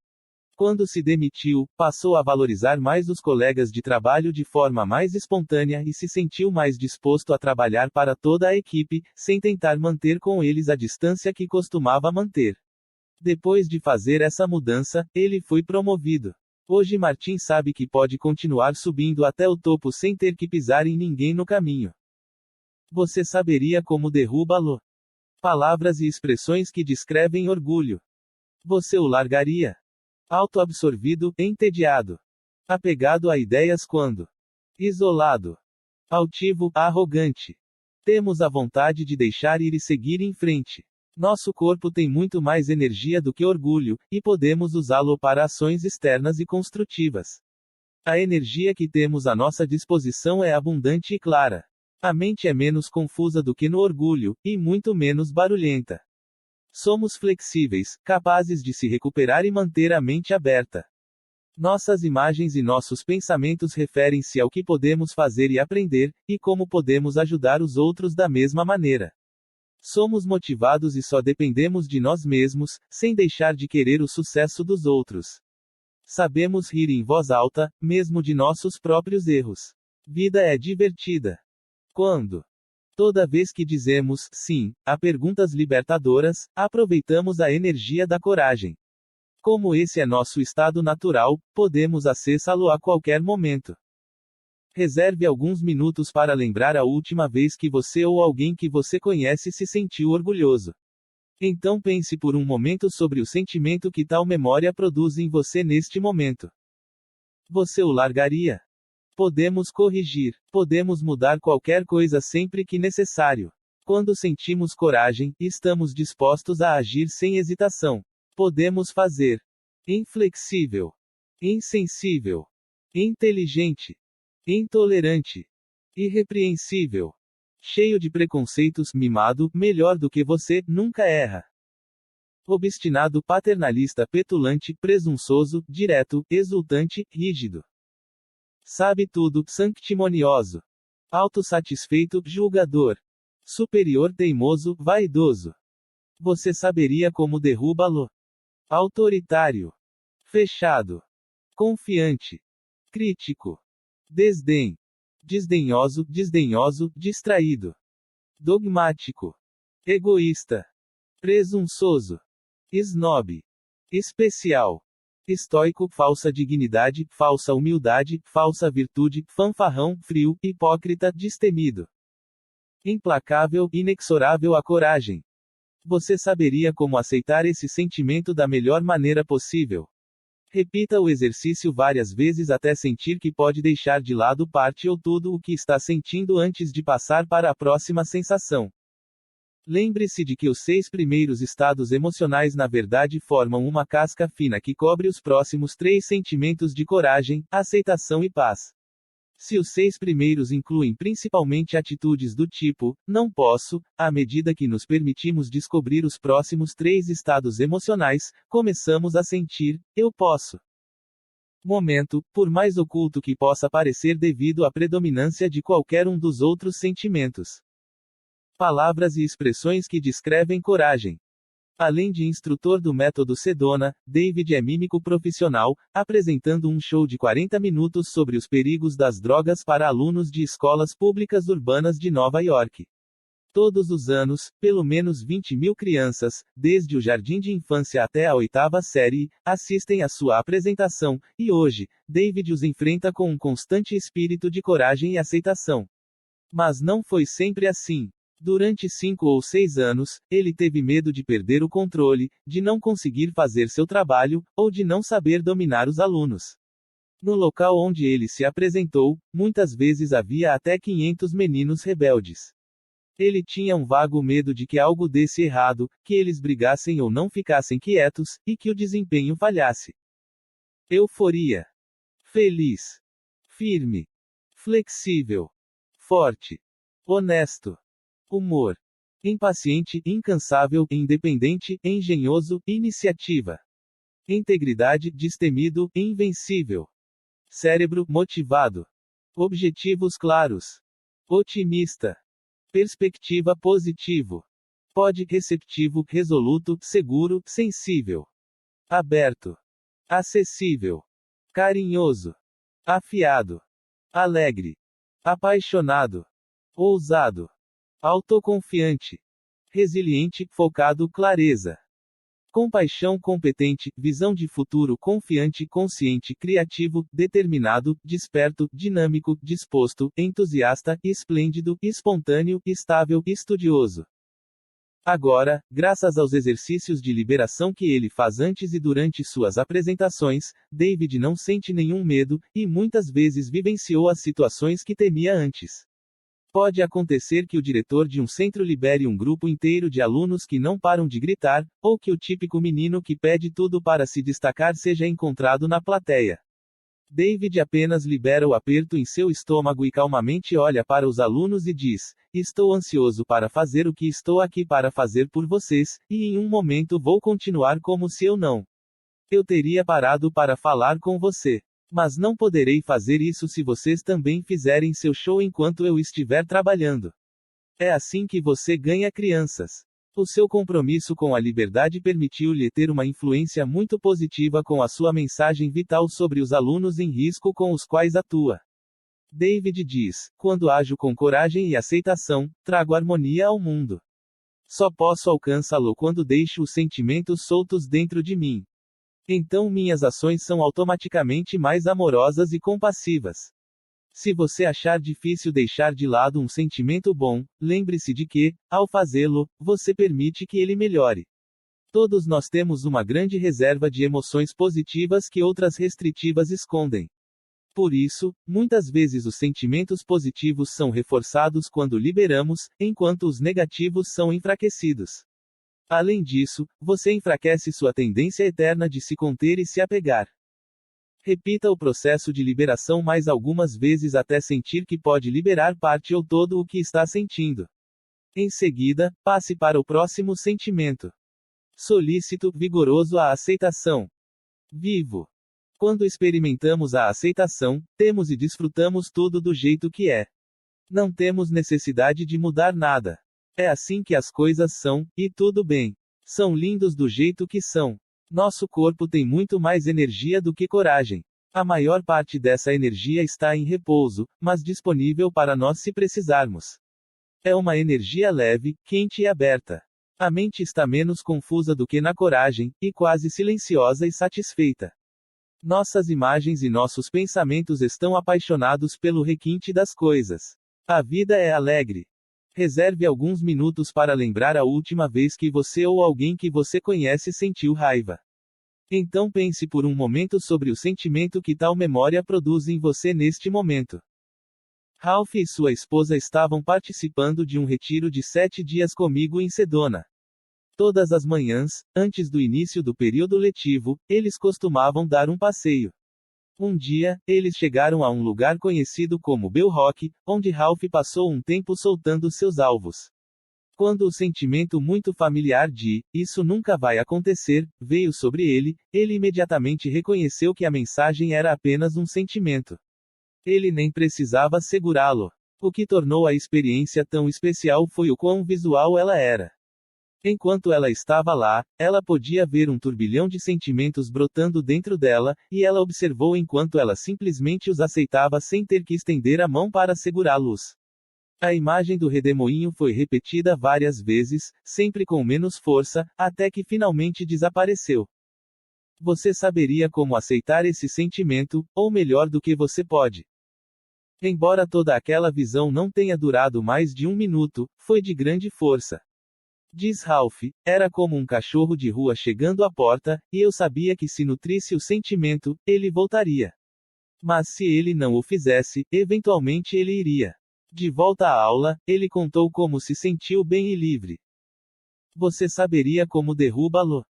Quando se demitiu, passou a valorizar mais os colegas de trabalho de forma mais espontânea e se sentiu mais disposto a trabalhar para toda a equipe, sem tentar manter com eles a distância que costumava manter. Depois de fazer essa mudança, ele foi promovido. Hoje Martin sabe que pode continuar subindo até o topo sem ter que pisar em ninguém no caminho. Você saberia como derruba-lo? Palavras e expressões que descrevem orgulho. Você o largaria? Autoabsorvido, entediado. Apegado a ideias quando? Isolado. Altivo, arrogante. Temos a vontade de deixar ir e seguir em frente. Nosso corpo tem muito mais energia do que orgulho, e podemos usá-lo para ações externas e construtivas. A energia que temos à nossa disposição é abundante e clara. A mente é menos confusa do que no orgulho, e muito menos barulhenta. Somos flexíveis, capazes de se recuperar e manter a mente aberta. Nossas imagens e nossos pensamentos referem-se ao que podemos fazer e aprender, e como podemos ajudar os outros da mesma maneira. Somos motivados e só dependemos de nós mesmos, sem deixar de querer o sucesso dos outros. Sabemos rir em voz alta, mesmo de nossos próprios erros. Vida é divertida. Quando? Toda vez que dizemos sim a perguntas libertadoras, aproveitamos a energia da coragem. Como esse é nosso estado natural, podemos acessá-lo a qualquer momento. Reserve alguns minutos para lembrar a última vez que você ou alguém que você conhece se sentiu orgulhoso. Então pense por um momento sobre o sentimento que tal memória produz em você neste momento. Você o largaria? Podemos corrigir. Podemos mudar qualquer coisa sempre que necessário. Quando sentimos coragem, estamos dispostos a agir sem hesitação. Podemos fazer. Inflexível. Insensível. Inteligente. Intolerante. Irrepreensível. Cheio de preconceitos, mimado, melhor do que você, nunca erra. Obstinado, paternalista, petulante, presunçoso, direto, exultante, rígido. Sabe tudo, sanctimonioso. autossatisfeito, julgador, superior, teimoso, vaidoso. Você saberia como derrubá-lo? Autoritário, fechado, confiante, crítico, desdém, desdenhoso, desdenhoso, distraído, dogmático, egoísta, presunçoso, snob, especial, estoico, falsa dignidade, falsa humildade, falsa virtude, fanfarrão, frio, hipócrita, destemido, implacável, inexorável, a coragem. Você saberia como aceitar esse sentimento da melhor maneira possível. Repita o exercício várias vezes até sentir que pode deixar de lado parte ou tudo o que está sentindo antes de passar para a próxima sensação. Lembre-se de que os 6 primeiros estados emocionais na verdade formam uma casca fina que cobre os próximos 3 sentimentos de coragem, aceitação e paz. Se os 6 primeiros incluem principalmente atitudes do tipo, não posso, à medida que nos permitimos descobrir os próximos 3 estados emocionais, começamos a sentir, eu posso. Momento, por mais oculto que possa parecer devido à predominância de qualquer um dos outros sentimentos. Palavras e expressões que descrevem coragem. Além de instrutor do método Sedona, David é mímico profissional, apresentando um show de 40 minutos sobre os perigos das drogas para alunos de escolas públicas urbanas de Nova York. Todos os anos, pelo menos 20.000 crianças, desde o jardim de infância até a 8ª série, assistem à sua apresentação, e hoje, David os enfrenta com um constante espírito de coragem e aceitação. Mas não foi sempre assim. Durante 5 ou 6 anos, ele teve medo de perder o controle, de não conseguir fazer seu trabalho, ou de não saber dominar os alunos. No local onde ele se apresentou, muitas vezes havia até 500 meninos rebeldes. Ele tinha um vago medo de que algo desse errado, que eles brigassem ou não ficassem quietos, e que o desempenho falhasse. Euforia. Feliz. Firme. Flexível. Forte. Honesto. Humor. Impaciente, incansável, independente, engenhoso, iniciativa. Integridade, destemido, invencível. Cérebro, motivado. Objetivos claros. Otimista. Perspectiva, positivo. Pode, receptivo, resoluto, seguro, sensível. Aberto. Acessível. Carinhoso. Afiado. Alegre. Apaixonado. Ousado. Autoconfiante. Resiliente, focado, clareza. Compaixão, competente, visão de futuro, confiante, consciente, criativo, determinado, desperto, dinâmico, disposto, entusiasta, esplêndido, espontâneo, estável, estudioso. Agora, graças aos exercícios de liberação que ele faz antes e durante suas apresentações, David não sente nenhum medo, e muitas vezes vivenciou as situações que temia antes. Pode acontecer que o diretor de um centro libere um grupo inteiro de alunos que não param de gritar, ou que o típico menino que pede tudo para se destacar seja encontrado na plateia. David apenas libera o aperto em seu estômago e calmamente olha para os alunos e diz: estou ansioso para fazer o que estou aqui para fazer por vocês, e em um momento vou continuar como se eu não. Eu teria parado para falar com você. Mas não poderei fazer isso se vocês também fizerem seu show enquanto eu estiver trabalhando. É assim que você ganha crianças. O seu compromisso com a liberdade permitiu-lhe ter uma influência muito positiva com a sua mensagem vital sobre os alunos em risco com os quais atua. David diz: quando ajo com coragem e aceitação, trago harmonia ao mundo. Só posso alcançá-lo quando deixo os sentimentos soltos dentro de mim. Então minhas ações são automaticamente mais amorosas e compassivas. Se você achar difícil deixar de lado um sentimento bom, lembre-se de que, ao fazê-lo, você permite que ele melhore. Todos nós temos uma grande reserva de emoções positivas que outras restritivas escondem. Por isso, muitas vezes os sentimentos positivos são reforçados quando liberamos, enquanto os negativos são enfraquecidos. Além disso, você enfraquece sua tendência eterna de se conter e se apegar. Repita o processo de liberação mais algumas vezes até sentir que pode liberar parte ou todo o que está sentindo. Em seguida, passe para o próximo sentimento. Solícito, vigoroso à aceitação. Vivo. Quando experimentamos a aceitação, temos e desfrutamos tudo do jeito que é. Não temos necessidade de mudar nada. É assim que as coisas são, e tudo bem. São lindos do jeito que são. Nosso corpo tem muito mais energia do que coragem. A maior parte dessa energia está em repouso, mas disponível para nós se precisarmos. É uma energia leve, quente e aberta. A mente está menos confusa do que na coragem, e quase silenciosa e satisfeita. Nossas imagens e nossos pensamentos estão apaixonados pelo requinte das coisas. A vida é alegre. Reserve alguns minutos para lembrar a última vez que você ou alguém que você conhece sentiu raiva. Então pense por um momento sobre o sentimento que tal memória produz em você neste momento. Ralph e sua esposa estavam participando de um retiro de 7 dias comigo em Sedona. Todas as manhãs, antes do início do período letivo, eles costumavam dar um passeio. Um dia, eles chegaram a um lugar conhecido como Bell Rock, onde Ralph passou um tempo soltando seus alvos. Quando o sentimento muito familiar de "isso nunca vai acontecer" veio sobre ele, ele imediatamente reconheceu que a mensagem era apenas um sentimento. Ele nem precisava segurá-lo. O que tornou a experiência tão especial foi o quão visual ela era. Enquanto ela estava lá, ela podia ver um turbilhão de sentimentos brotando dentro dela, e ela observou enquanto ela simplesmente os aceitava sem ter que estender a mão para segurá-los. A imagem do redemoinho foi repetida várias vezes, sempre com menos força, até que finalmente desapareceu. Você saberia como aceitar esse sentimento, ou melhor do que você pode. Embora toda aquela visão não tenha durado mais de 1 minuto, foi de grande força. Diz Ralph, era como um cachorro de rua chegando à porta, e eu sabia que se nutrisse o sentimento, ele voltaria. Mas se ele não o fizesse, eventualmente ele iria. De volta à aula, ele contou como se sentiu bem e livre. Você saberia como derruba-lo?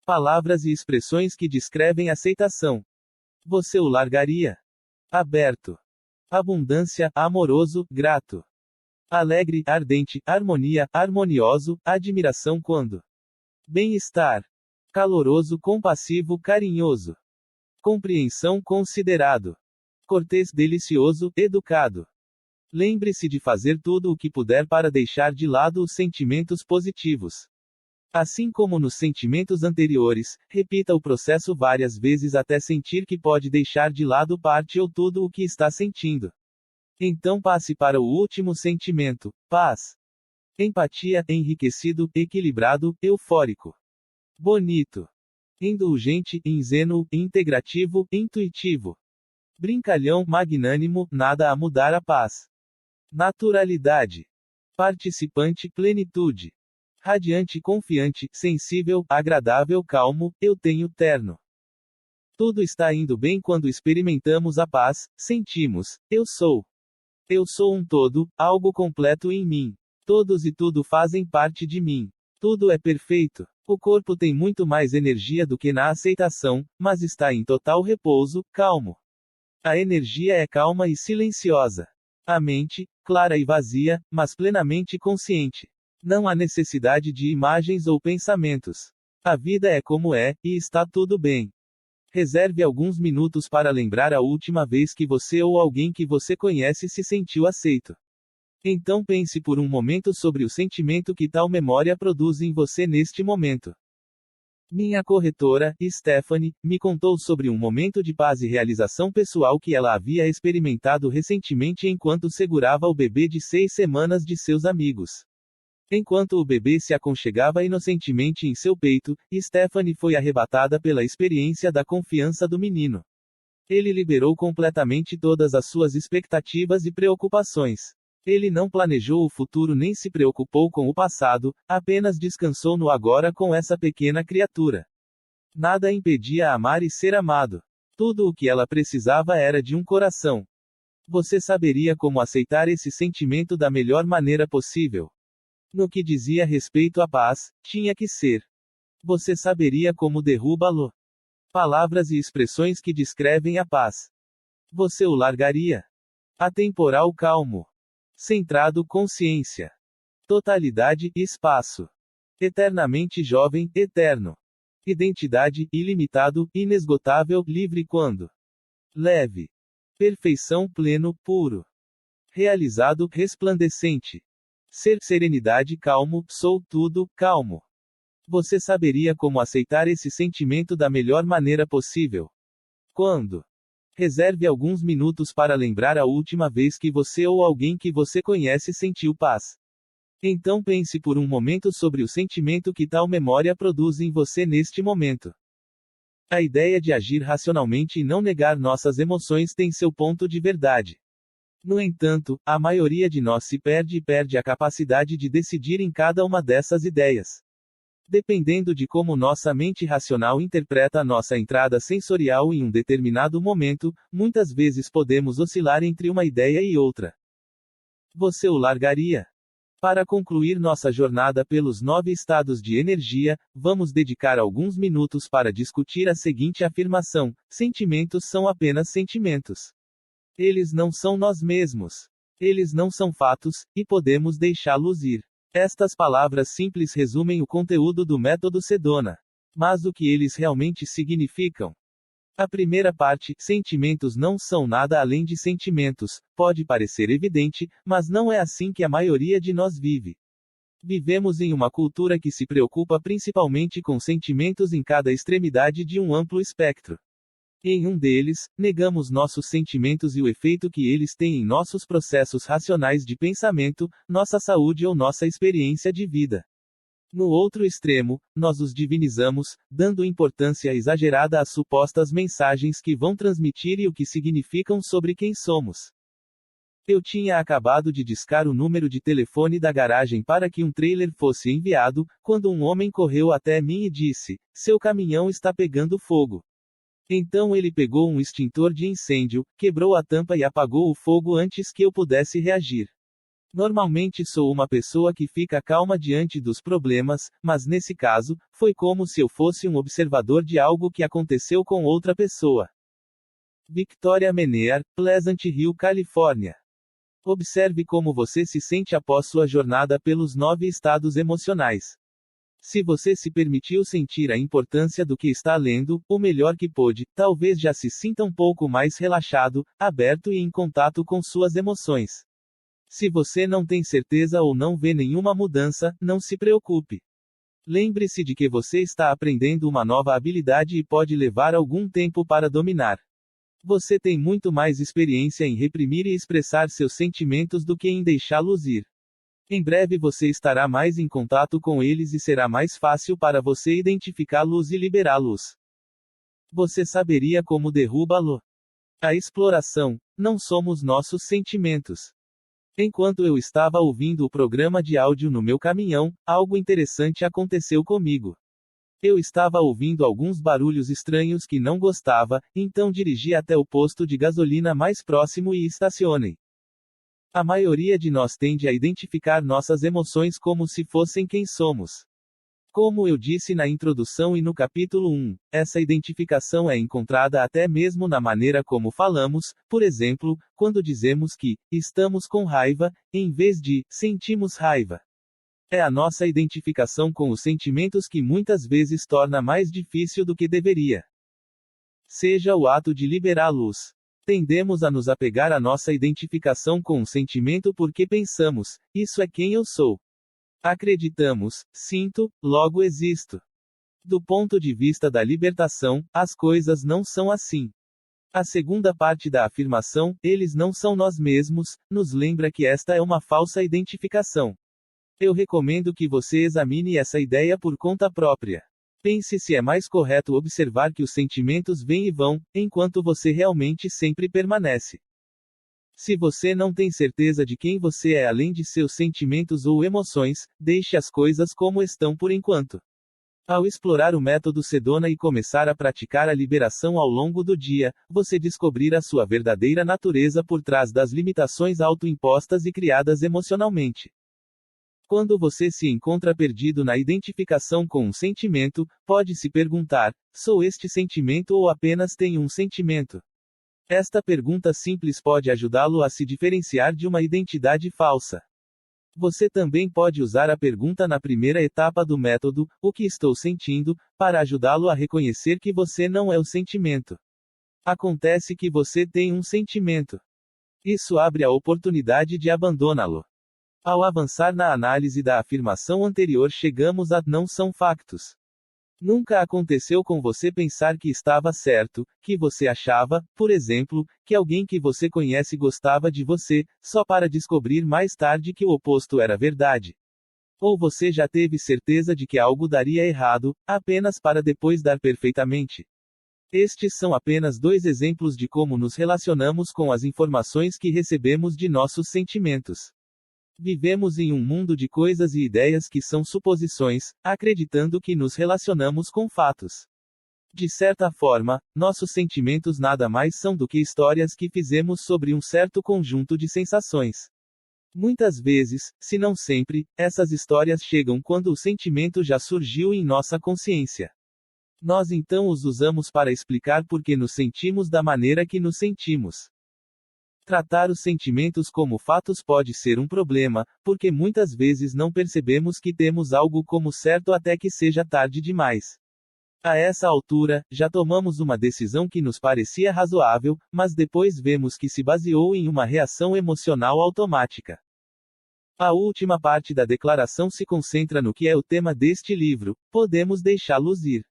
Palavras e expressões que descrevem aceitação. Você o largaria? Aberto. Abundância, amoroso, grato. Alegre, ardente, harmonia, harmonioso, admiração quando. Bem-estar. Caloroso, compassivo, carinhoso. Compreensão, considerado. Cortês, delicioso, educado. Lembre-se de fazer tudo o que puder para deixar de lado os sentimentos positivos. Assim como nos sentimentos anteriores, repita o processo várias vezes até sentir que pode deixar de lado parte ou tudo o que está sentindo. Então passe para o último sentimento: paz. Empatia, enriquecido, equilibrado, eufórico. Bonito. Indulgente, ingênuo, integrativo, intuitivo. Brincalhão, magnânimo, nada a mudar a paz. Naturalidade. Participante, plenitude. Radiante, confiante, sensível, agradável, calmo, eu tenho terno. Tudo está indo bem quando experimentamos a paz, sentimos, eu sou. Eu sou um todo, algo completo em mim. Todos e tudo fazem parte de mim. Tudo é perfeito. O corpo tem muito mais energia do que na aceitação, mas está em total repouso, calmo. A energia é calma e silenciosa. A mente, clara e vazia, mas plenamente consciente. Não há necessidade de imagens ou pensamentos. A vida é como é, e está tudo bem. Reserve alguns minutos para lembrar a última vez que você ou alguém que você conhece se sentiu aceito. Então pense por um momento sobre o sentimento que tal memória produz em você neste momento. Minha corretora, Stephanie, me contou sobre um momento de paz e realização pessoal que ela havia experimentado recentemente enquanto segurava o bebê de 6 semanas de seus amigos. Enquanto o bebê se aconchegava inocentemente em seu peito, Stephanie foi arrebatada pela experiência da confiança do menino. Ele liberou completamente todas as suas expectativas e preocupações. Ele não planejou o futuro nem se preocupou com o passado, apenas descansou no agora com essa pequena criatura. Nada impedia amar e ser amado. Tudo o que ela precisava era de um coração. Você saberia como aceitar esse sentimento da melhor maneira possível. No que dizia respeito à paz, tinha que ser. Você saberia como derruba-lo? Palavras e expressões que descrevem a paz. Você o largaria? Atemporal, calmo. Centrado, consciência. Totalidade, espaço. Eternamente jovem, eterno. Identidade, ilimitado, inesgotável, livre quando. Leve. Perfeição, pleno, puro. realizado, resplandecente. Ser serenidade, calmo, sou tudo, calmo. Você saberia como aceitar esse sentimento da melhor maneira possível. Quando? Reserve alguns minutos para lembrar a última vez que você ou alguém que você conhece sentiu paz. Então pense por um momento sobre o sentimento que tal memória produz em você neste momento. A ideia de agir racionalmente e não negar nossas emoções tem seu ponto de verdade. No entanto, a maioria de nós se perde e perde a capacidade de decidir em cada uma dessas ideias. Dependendo de como nossa mente racional interpreta nossa entrada sensorial em um determinado momento, muitas vezes podemos oscilar entre uma ideia e outra. Você o largaria? Para concluir nossa jornada pelos 9 estados de energia, vamos dedicar alguns minutos para discutir a seguinte afirmação: sentimentos são apenas sentimentos. Eles não são nós mesmos. Eles não são fatos, e podemos deixá-los ir. Estas palavras simples resumem o conteúdo do método Sedona. Mas o que eles realmente significam? A primeira parte, sentimentos não são nada além de sentimentos, pode parecer evidente, mas não é assim que a maioria de nós vive. Vivemos em uma cultura que se preocupa principalmente com sentimentos em cada extremidade de um amplo espectro. Em um deles, negamos nossos sentimentos e o efeito que eles têm em nossos processos racionais de pensamento, nossa saúde ou nossa experiência de vida. No outro extremo, nós os divinizamos, dando importância exagerada às supostas mensagens que vão transmitir e o que significam sobre quem somos. Eu tinha acabado de discar o número de telefone da garagem para que um trailer fosse enviado, quando um homem correu até mim e disse: "Seu caminhão está pegando fogo." Então ele pegou um extintor de incêndio, quebrou a tampa e apagou o fogo antes que eu pudesse reagir. Normalmente sou uma pessoa que fica calma diante dos problemas, mas nesse caso, foi como se eu fosse um observador de algo que aconteceu com outra pessoa. Victoria Menear, Pleasant Hill, Califórnia. Observe como você se sente após sua jornada pelos 9 estados emocionais. Se você se permitiu sentir a importância do que está lendo, o melhor que pôde, talvez já se sinta um pouco mais relaxado, aberto e em contato com suas emoções. Se você não tem certeza ou não vê nenhuma mudança, não se preocupe. Lembre-se de que você está aprendendo uma nova habilidade e pode levar algum tempo para dominar. Você tem muito mais experiência em reprimir e expressar seus sentimentos do que em deixá-los ir. Em breve você estará mais em contato com eles e será mais fácil para você identificá-los e liberá-los. Você saberia como derrubá-lo? A exploração. Não somos nossos sentimentos. Enquanto eu estava ouvindo o programa de áudio no meu caminhão, algo interessante aconteceu comigo. Eu estava ouvindo alguns barulhos estranhos que não gostava, então dirigi até o posto de gasolina mais próximo e estacionei. A maioria de nós tende a identificar nossas emoções como se fossem quem somos. Como eu disse na introdução e no capítulo 1, essa identificação é encontrada até mesmo na maneira como falamos, por exemplo, quando dizemos que estamos com raiva, em vez de sentimos raiva. É a nossa identificação com os sentimentos que muitas vezes torna mais difícil do que deveria. Seja o ato de liberá-los. Tendemos a nos apegar à nossa identificação com um sentimento porque pensamos: isso é quem eu sou. Acreditamos, sinto, logo existo. Do ponto de vista da libertação, as coisas não são assim. A segunda parte da afirmação, eles não são nós mesmos, nos lembra que esta é uma falsa identificação. Eu recomendo que você examine essa ideia por conta própria. Pense se é mais correto observar que os sentimentos vêm e vão, enquanto você realmente sempre permanece. Se você não tem certeza de quem você é além de seus sentimentos ou emoções, deixe as coisas como estão por enquanto. Ao explorar o método Sedona e começar a praticar a liberação ao longo do dia, você descobrirá sua verdadeira natureza por trás das limitações autoimpostas e criadas emocionalmente. Quando você se encontra perdido na identificação com um sentimento, pode se perguntar: sou este sentimento ou apenas tenho um sentimento? Esta pergunta simples pode ajudá-lo a se diferenciar de uma identidade falsa. Você também pode usar a pergunta na primeira etapa do método: o que estou sentindo, para ajudá-lo a reconhecer que você não é o sentimento. Acontece que você tem um sentimento. Isso abre a oportunidade de abandoná-lo. Ao avançar na análise da afirmação anterior, chegamos a não são factos. Nunca aconteceu com você pensar que estava certo, que você achava, por exemplo, que alguém que você conhece gostava de você, só para descobrir mais tarde que o oposto era verdade. Ou você já teve certeza de que algo daria errado, apenas para depois dar perfeitamente. Estes são apenas dois exemplos de como nos relacionamos com as informações que recebemos de nossos sentimentos. Vivemos em um mundo de coisas e ideias que são suposições, acreditando que nos relacionamos com fatos. De certa forma, nossos sentimentos nada mais são do que histórias que fizemos sobre um certo conjunto de sensações. Muitas vezes, se não sempre, essas histórias chegam quando o sentimento já surgiu em nossa consciência. Nós então os usamos para explicar por que nos sentimos da maneira que nos sentimos. Tratar os sentimentos como fatos pode ser um problema, porque muitas vezes não percebemos que temos algo como certo até que seja tarde demais. A essa altura, já tomamos uma decisão que nos parecia razoável, mas depois vemos que se baseou em uma reação emocional automática. A última parte da declaração se concentra no que é o tema deste livro: podemos deixá-los ir.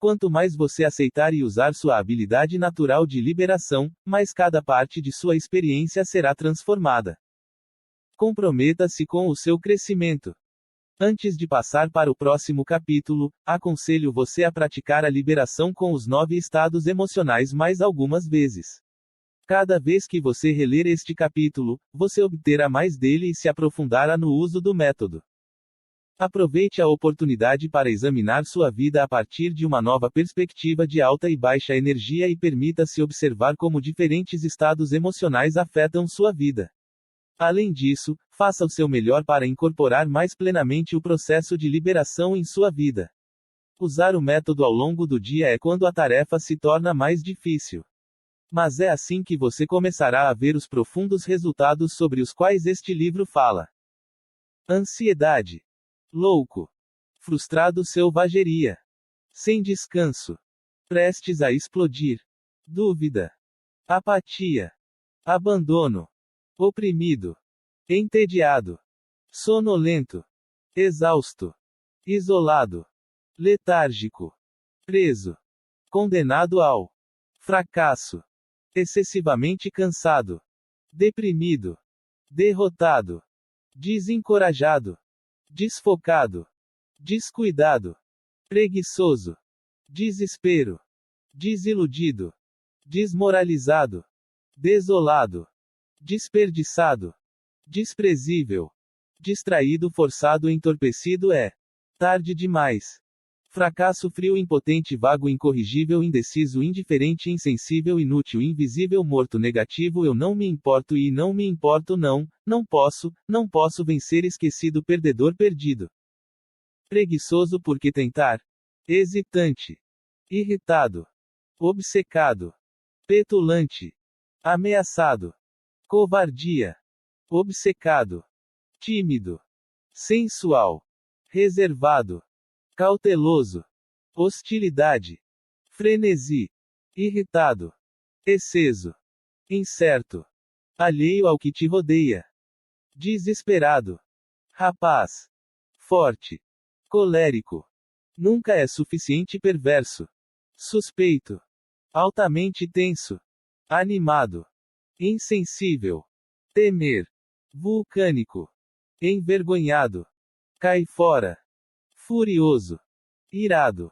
Quanto mais você aceitar e usar sua habilidade natural de liberação, mais cada parte de sua experiência será transformada. Comprometa-se com o seu crescimento. Antes de passar para o próximo capítulo, aconselho você a praticar a liberação com os 9 estados emocionais mais algumas vezes. Cada vez que você reler este capítulo, você obterá mais dele e se aprofundará no uso do método. Aproveite a oportunidade para examinar sua vida a partir de uma nova perspectiva de alta e baixa energia e permita-se observar como diferentes estados emocionais afetam sua vida. Além disso, faça o seu melhor para incorporar mais plenamente o processo de liberação em sua vida. Usar o método ao longo do dia é quando a tarefa se torna mais difícil. Mas é assim que você começará a ver os profundos resultados sobre os quais este livro fala. Ansiedade. Louco. Frustrado, selvageria. Sem descanso. Prestes a explodir. Dúvida. Apatia. Abandono. Oprimido. Entediado. Sonolento. Exausto. Isolado. Letárgico. Preso. Condenado ao fracasso. Excessivamente cansado. Deprimido. Derrotado. Desencorajado. Desfocado. Descuidado. Preguiçoso. Desespero. Desiludido. Desmoralizado. Desolado. Desperdiçado. Desprezível. Distraído, forçado, entorpecido é. Tarde demais. Fracasso, frio, impotente, vago, incorrigível, indeciso, indiferente, insensível, inútil, invisível, morto, negativo, eu não me importo e não me importo, não posso vencer, esquecido, perdedor, perdido. Preguiçoso, porque tentar? Hesitante. Irritado. Obcecado. Petulante. Ameaçado. Covardia. Obcecado. Tímido. Sensual. Reservado. Cauteloso. Hostilidade. Frenesi. Irritado. Exceso. Incerto. Alheio ao que te rodeia. Desesperado. Rapaz. Forte. Colérico. Nunca é suficiente, perverso. Suspeito. Altamente tenso. Animado. Insensível. Temer. Vulcânico. Envergonhado. Cai fora. Furioso. Irado.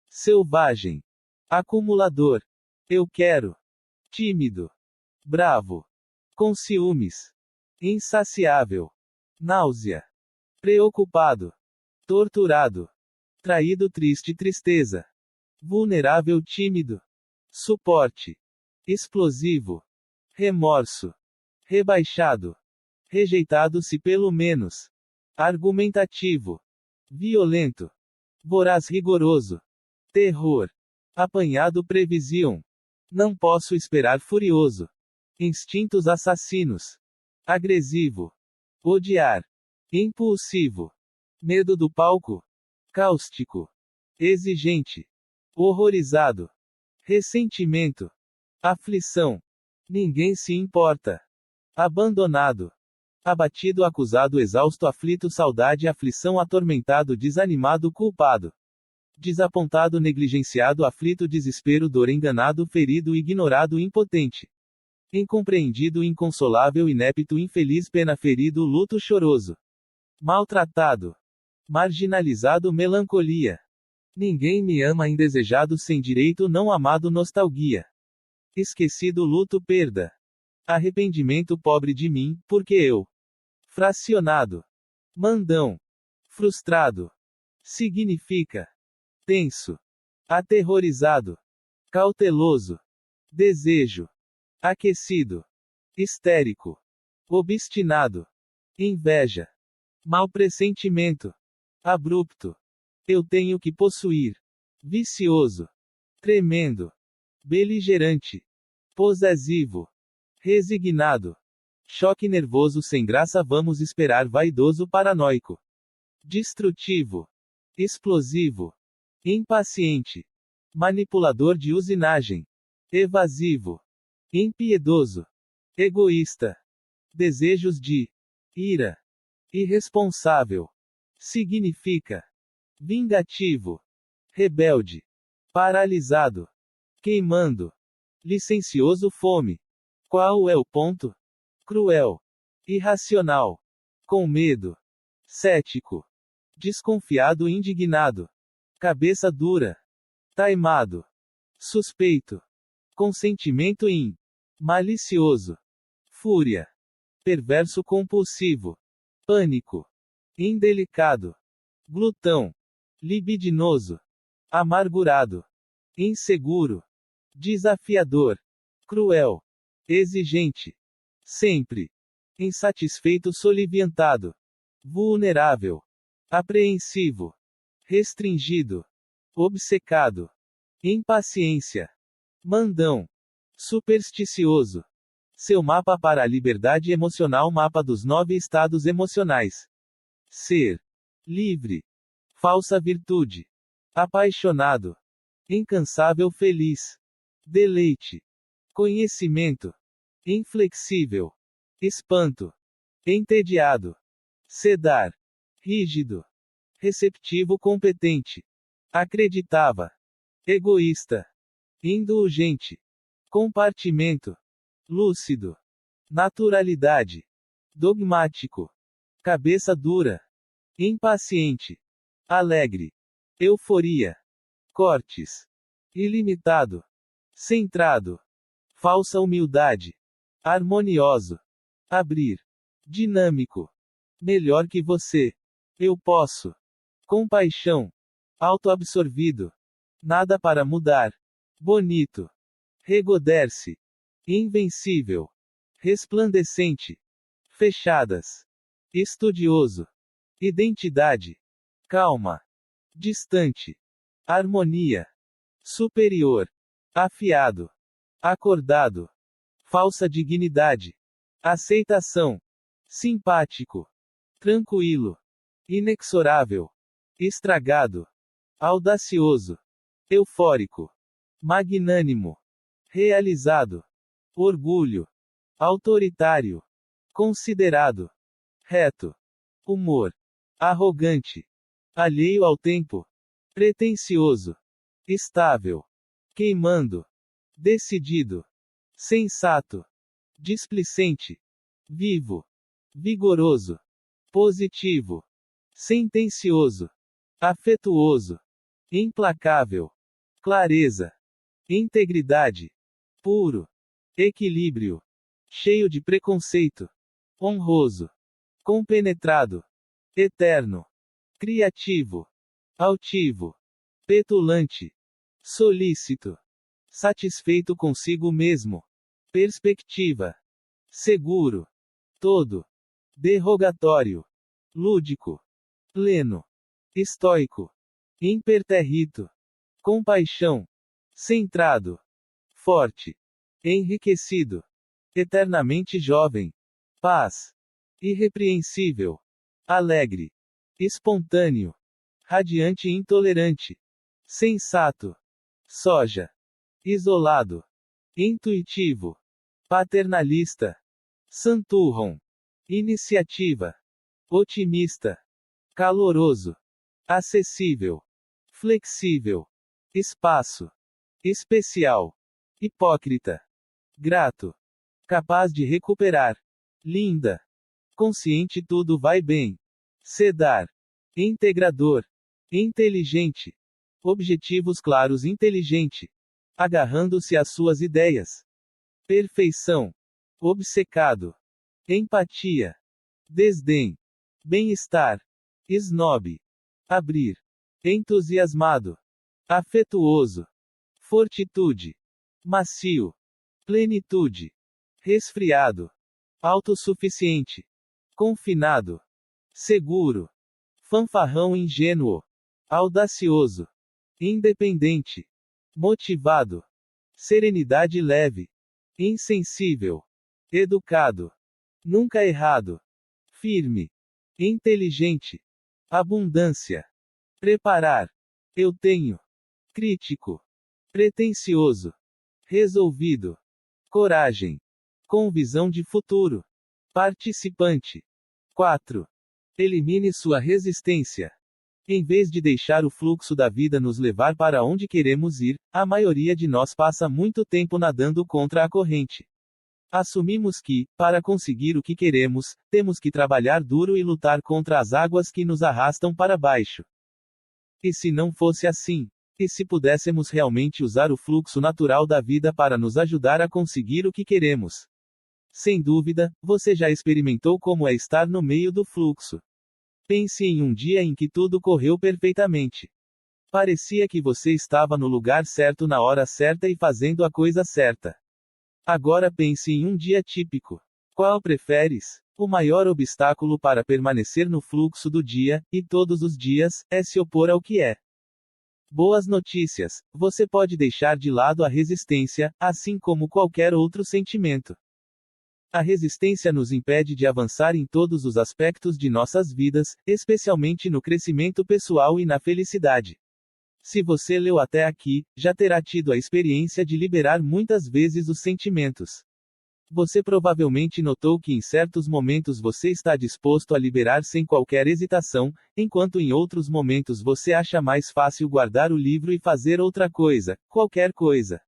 Selvagem. Acumulador. Eu quero. Tímido. Bravo. Com ciúmes. Insaciável. Náusea. Preocupado. Torturado. Traído, triste, tristeza. Vulnerável, tímido. Suporte. Explosivo. Remorso. Rebaixado. Rejeitado, se pelo menos. Argumentativo. Violento. Voraz, rigoroso. Terror. Apanhado, previsão. Não posso esperar, furioso. Instintos assassinos. Agressivo. Odiar. Impulsivo. Medo do palco. Cáustico. Exigente. Horrorizado. Ressentimento. Aflição. Ninguém se importa. abandonado, abatido, acusado, exausto, aflito, saudade, aflição, atormentado, desanimado, culpado, desapontado, negligenciado, aflito, desespero, dor, enganado, ferido, ignorado, impotente, incompreendido, inconsolável, inepto, infeliz, pena, ferido, luto, choroso, maltratado, marginalizado, melancolia. Ninguém me ama, indesejado, sem direito, não amado, nostalgia, esquecido, luto, perda, arrependimento, pobre de mim, porque eu, fracionado, mandão, frustrado, significa, tenso, aterrorizado, cauteloso, desejo, aquecido, histérico, obstinado, inveja, mau pressentimento, abrupto, eu tenho que possuir, vicioso, tremendo, beligerante, possessivo, resignado, choque nervoso, sem graça, vamos esperar, vaidoso, paranoico, destrutivo, explosivo, impaciente, manipulador de usinagem, evasivo, impiedoso, egoísta, desejos de ira, irresponsável, significa, vingativo, rebelde, paralisado, queimando, licencioso, fome. Qual é o ponto? Cruel, irracional, com medo, cético, desconfiado, indignado, cabeça dura, taimado, suspeito, consentimento in, malicioso, fúria, perverso, compulsivo, pânico, indelicado, glutão, libidinoso, amargurado, inseguro, desafiador, cruel, exigente, sempre, insatisfeito, soliviantado, vulnerável, apreensivo, restringido, obcecado, impaciência, mandão, supersticioso. Seu mapa para a liberdade emocional, mapa dos 9 estados emocionais. Ser livre, falsa virtude, apaixonado, incansável, feliz, deleite, conhecimento, inflexível, espanto, entediado, sedar, rígido, receptivo, competente, acreditava, egoísta, indulgente, compartimento, lúcido, naturalidade, dogmático, cabeça dura, impaciente, alegre, euforia, cortes, ilimitado, centrado, falsa humildade, harmonioso, abrir, dinâmico, melhor que você, eu posso, compaixão, autoabsorvido, nada para mudar, bonito, regoder-se, invencível, resplandecente, fechadas, estudioso, identidade, calma, distante, harmonia, superior, afiado, acordado, falsa dignidade, aceitação, simpático, tranquilo, inexorável, estragado, audacioso, eufórico, magnânimo, realizado, orgulho, autoritário, considerado, reto, humor, arrogante, alheio ao tempo, pretensioso, estável, queimando, decidido, sensato, displicente, vivo, vigoroso, positivo, sentencioso, afetuoso, implacável, clareza, integridade, puro, equilíbrio, cheio de preconceito, honroso, compenetrado, eterno, criativo, altivo, petulante, solícito, satisfeito consigo mesmo, perspectiva, seguro, todo, derrogatório, lúdico, pleno, estoico, imperterrito, compaixão, centrado, forte, enriquecido, eternamente jovem, paz, irrepreensível, alegre, espontâneo, radiante, intolerante, sensato, soja, isolado, intuitivo, paternalista, santurrão, iniciativa, otimista, caloroso, acessível, flexível, espaço, especial, hipócrita, grato, capaz de recuperar, linda, consciente tudo vai bem, sedar, integrador, inteligente, objetivos claros inteligente, agarrando-se às suas ideias, perfeição, obcecado, empatia, desdém, bem-estar, snob, abrir, entusiasmado, afetuoso, fortitude, macio, plenitude, resfriado, autossuficiente, confinado, seguro, fanfarrão ingênuo, audacioso, independente, motivado, serenidade leve, insensível, educado, nunca errado, firme, inteligente, abundância, preparar, eu tenho, crítico, pretensioso, resolvido, coragem, com visão de futuro, participante. 4. Elimine sua resistência. Em vez de deixar o fluxo da vida nos levar para onde queremos ir, a maioria de nós passa muito tempo nadando contra a corrente. Assumimos que, para conseguir o que queremos, temos que trabalhar duro e lutar contra as águas que nos arrastam para baixo. E se não fosse assim? E se pudéssemos realmente usar o fluxo natural da vida para nos ajudar a conseguir o que queremos? Sem dúvida, você já experimentou como é estar no meio do fluxo. Pense em um dia em que tudo correu perfeitamente. Parecia que você estava no lugar certo na hora certa e fazendo a coisa certa. Agora pense em um dia típico. Qual preferes? O maior obstáculo para permanecer no fluxo do dia, e todos os dias, é se opor ao que é. Boas notícias: você pode deixar de lado a resistência, assim como qualquer outro sentimento. A resistência nos impede de avançar em todos os aspectos de nossas vidas, especialmente no crescimento pessoal e na felicidade. Se você leu até aqui, já terá tido a experiência de liberar muitas vezes os sentimentos. Você provavelmente notou que em certos momentos você está disposto a liberar sem qualquer hesitação, enquanto em outros momentos você acha mais fácil guardar o livro e fazer outra coisa, qualquer coisa.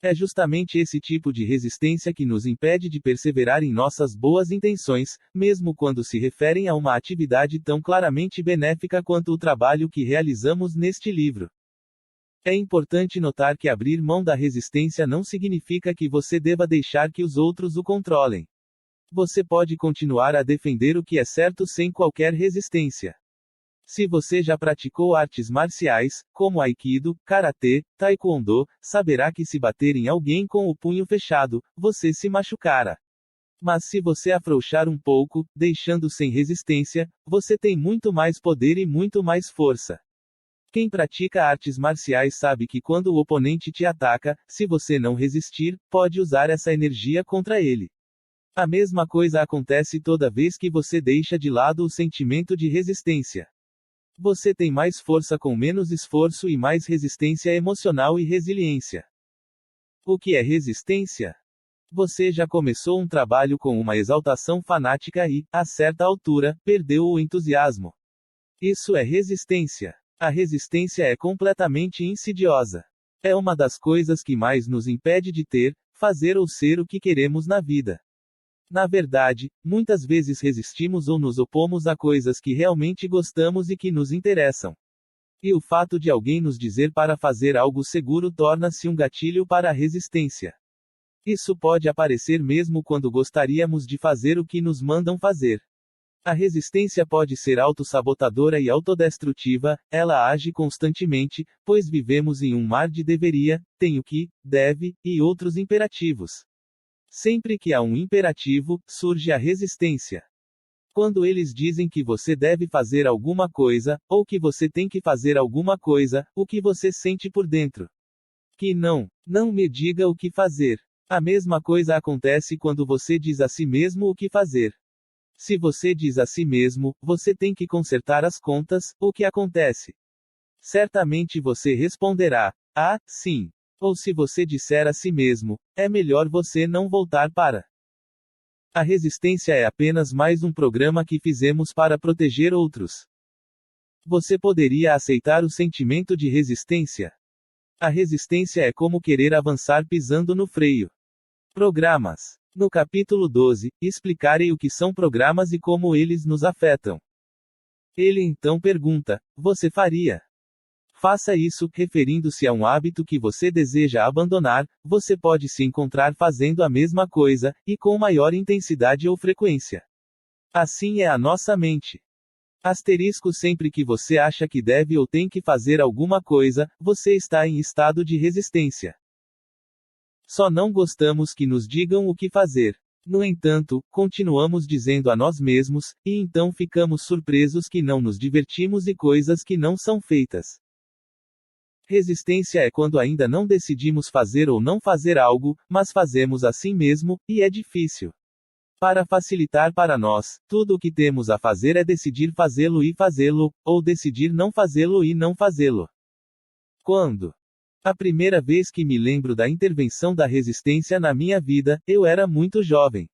É justamente esse tipo de resistência que nos impede de perseverar em nossas boas intenções, mesmo quando se referem a uma atividade tão claramente benéfica quanto o trabalho que realizamos neste livro. É importante notar que abrir mão da resistência não significa que você deva deixar que os outros o controlem. Você pode continuar a defender o que é certo sem qualquer resistência. Se você já praticou artes marciais, como Aikido, Karatê, Taekwondo, saberá que se bater em alguém com o punho fechado, você se machucará. Mas se você afrouxar um pouco, deixando sem resistência, você tem muito mais poder e muito mais força. Quem pratica artes marciais sabe que quando o oponente te ataca, se você não resistir, pode usar essa energia contra ele. A mesma coisa acontece toda vez que você deixa de lado o sentimento de resistência. Você tem mais força com menos esforço e mais resistência emocional e resiliência. O que é resistência? Você já começou um trabalho com uma exaltação fanática e, a certa altura, perdeu o entusiasmo. Isso é resistência. A resistência é completamente insidiosa. É uma das coisas que mais nos impede de ter, fazer ou ser o que queremos na vida. Na verdade, muitas vezes resistimos ou nos opomos a coisas que realmente gostamos e que nos interessam. E o fato de alguém nos dizer para fazer algo seguro torna-se um gatilho para a resistência. Isso pode aparecer mesmo quando gostaríamos de fazer o que nos mandam fazer. A resistência pode ser autossabotadora e autodestrutiva, ela age constantemente, pois vivemos em um mar de deveria, tenho que, deve, e outros imperativos. Sempre que há um imperativo, surge a resistência. Quando eles dizem que você deve fazer alguma coisa, ou que você tem que fazer alguma coisa, o que você sente por dentro? Que não me diga o que fazer. A mesma coisa acontece quando você diz a si mesmo o que fazer. Se você diz a si mesmo, você tem que consertar as contas, o que acontece? Certamente você responderá: ah, sim. Ou se você disser a si mesmo, é melhor você não voltar para A resistência é apenas mais um programa que fizemos para proteger outros. Você poderia aceitar o sentimento de resistência? A resistência é como querer avançar pisando no freio. Programas. No capítulo 12, explicarei o que são programas e como eles nos afetam. Ele então pergunta: você faria? Faça isso, referindo-se a um hábito que você deseja abandonar. Você pode se encontrar fazendo a mesma coisa, e com maior intensidade ou frequência. Assim é a nossa mente. Asterisco: sempre que você acha que deve ou tem que fazer alguma coisa, você está em estado de resistência. Só não gostamos que nos digam o que fazer. No entanto, continuamos dizendo a nós mesmos, e então ficamos surpresos que não nos divertimos e coisas que não são feitas. Resistência é quando ainda não decidimos fazer ou não fazer algo, mas fazemos assim mesmo, e é difícil. Para facilitar para nós, tudo o que temos a fazer é decidir fazê-lo e fazê-lo, ou decidir não fazê-lo e não fazê-lo. Quando? A primeira vez que me lembro da intervenção da resistência na minha vida, eu era muito jovem.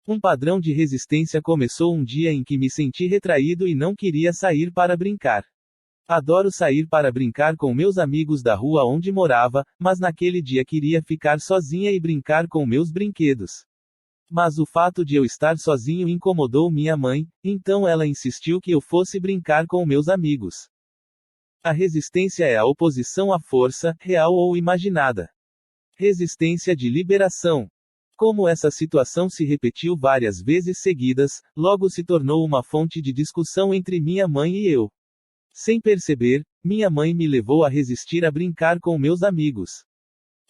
Um padrão de resistência começou um dia em que me senti retraído e não queria sair para brincar. Adoro sair para brincar com meus amigos da rua onde morava, mas naquele dia queria ficar sozinha e brincar com meus brinquedos. Mas o fato de eu estar sozinho incomodou minha mãe, então ela insistiu que eu fosse brincar com meus amigos. A resistência é a oposição à força, real ou imaginada. Resistência de liberação. Como essa situação se repetiu várias vezes seguidas, logo se tornou uma fonte de discussão entre minha mãe e eu. Sem perceber, minha mãe me levou a resistir a brincar com meus amigos.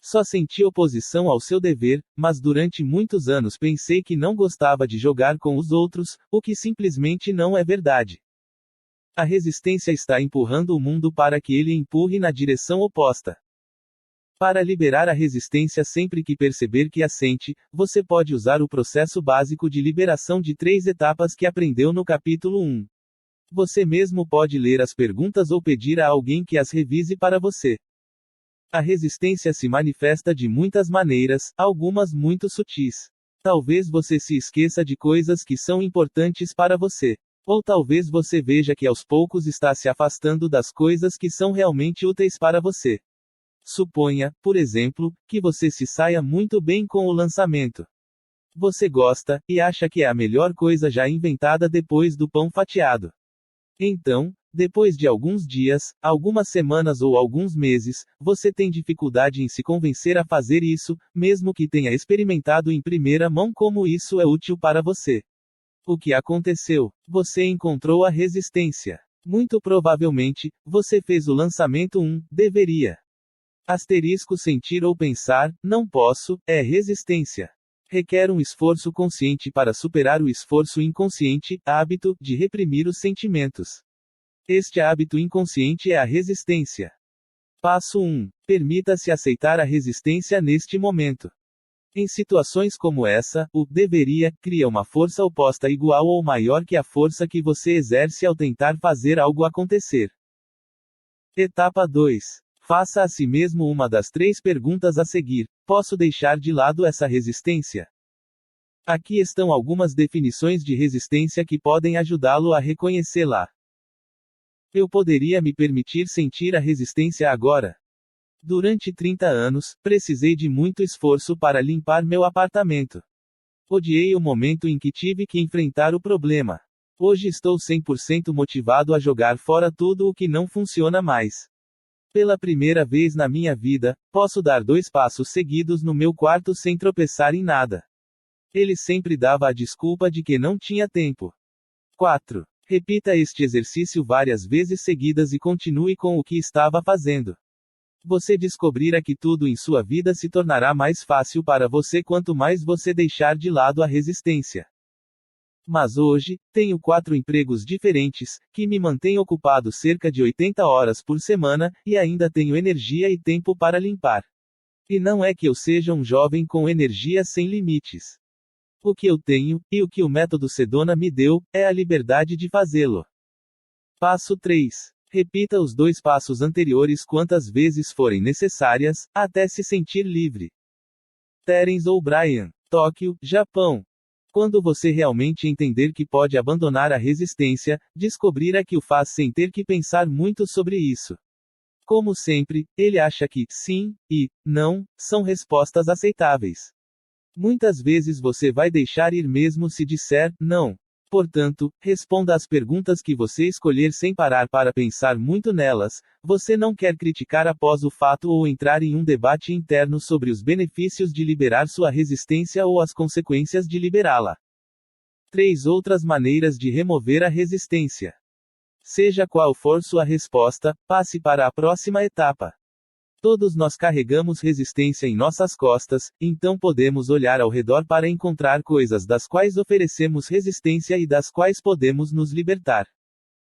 Só senti oposição ao seu dever, mas durante muitos anos pensei que não gostava de jogar com os outros, o que simplesmente não é verdade. A resistência está empurrando o mundo para que ele empurre na direção oposta. Para liberar a resistência sempre que perceber que a sente, você pode usar o processo básico de liberação de 3 etapas que aprendeu no capítulo 1. Você mesmo pode ler as perguntas ou pedir a alguém que as revise para você. A resistência se manifesta de muitas maneiras, algumas muito sutis. Talvez você se esqueça de coisas que são importantes para você. Ou talvez você veja que aos poucos está se afastando das coisas que são realmente úteis para você. Suponha, por exemplo, que você se saia muito bem com o lançamento. Você gosta, e acha que é a melhor coisa já inventada depois do pão fatiado. Então, depois de alguns dias, algumas semanas ou alguns meses, você tem dificuldade em se convencer a fazer isso, mesmo que tenha experimentado em primeira mão como isso é útil para você. O que aconteceu? Você encontrou a resistência. Muito provavelmente, você fez o lançamento deveria. Asterisco: sentir ou pensar, não posso, é resistência. Requer um esforço consciente para superar o esforço inconsciente, hábito, de reprimir os sentimentos. Este hábito inconsciente é a resistência. Passo 1. Permita-se aceitar a resistência neste momento. Em situações como essa, o deveria cria uma força oposta igual ou maior que a força que você exerce ao tentar fazer algo acontecer. Etapa 2. Faça a si mesmo uma das 3 perguntas a seguir: posso deixar de lado essa resistência? Aqui estão algumas definições de resistência que podem ajudá-lo a reconhecê-la. Eu poderia me permitir sentir a resistência agora. Durante 30 anos, precisei de muito esforço para limpar meu apartamento. Odiei o momento em que tive que enfrentar o problema. Hoje estou 100% motivado a jogar fora tudo o que não funciona mais. Pela primeira vez na minha vida, posso dar 2 passos seguidos no meu quarto sem tropeçar em nada. Ele sempre dava a desculpa de que não tinha tempo. 4. Repita este exercício várias vezes seguidas e continue com o que estava fazendo. Você descobrirá que tudo em sua vida se tornará mais fácil para você quanto mais você deixar de lado a resistência. Mas hoje, tenho 4 empregos diferentes, que me mantêm ocupado cerca de 80 horas por semana, e ainda tenho energia e tempo para limpar. E não é que eu seja um jovem com energia sem limites. O que eu tenho, e o que o método Sedona me deu, é a liberdade de fazê-lo. Passo 3. Repita os 2 passos anteriores quantas vezes forem necessárias, até se sentir livre. Terence O'Brien, Tóquio, Japão. Quando você realmente entender que pode abandonar a resistência, descobrirá que o faz sem ter que pensar muito sobre isso. Como sempre, ele acha que sim e não são respostas aceitáveis. Muitas vezes você vai deixar ir mesmo se disser não. Portanto, responda às perguntas que você escolher sem parar para pensar muito nelas. Você não quer criticar após o fato ou entrar em um debate interno sobre os benefícios de liberar sua resistência ou as consequências de liberá-la. 3 outras maneiras de remover a resistência. Seja qual for sua resposta, passe para a próxima etapa. Todos nós carregamos resistência em nossas costas, então podemos olhar ao redor para encontrar coisas das quais oferecemos resistência e das quais podemos nos libertar.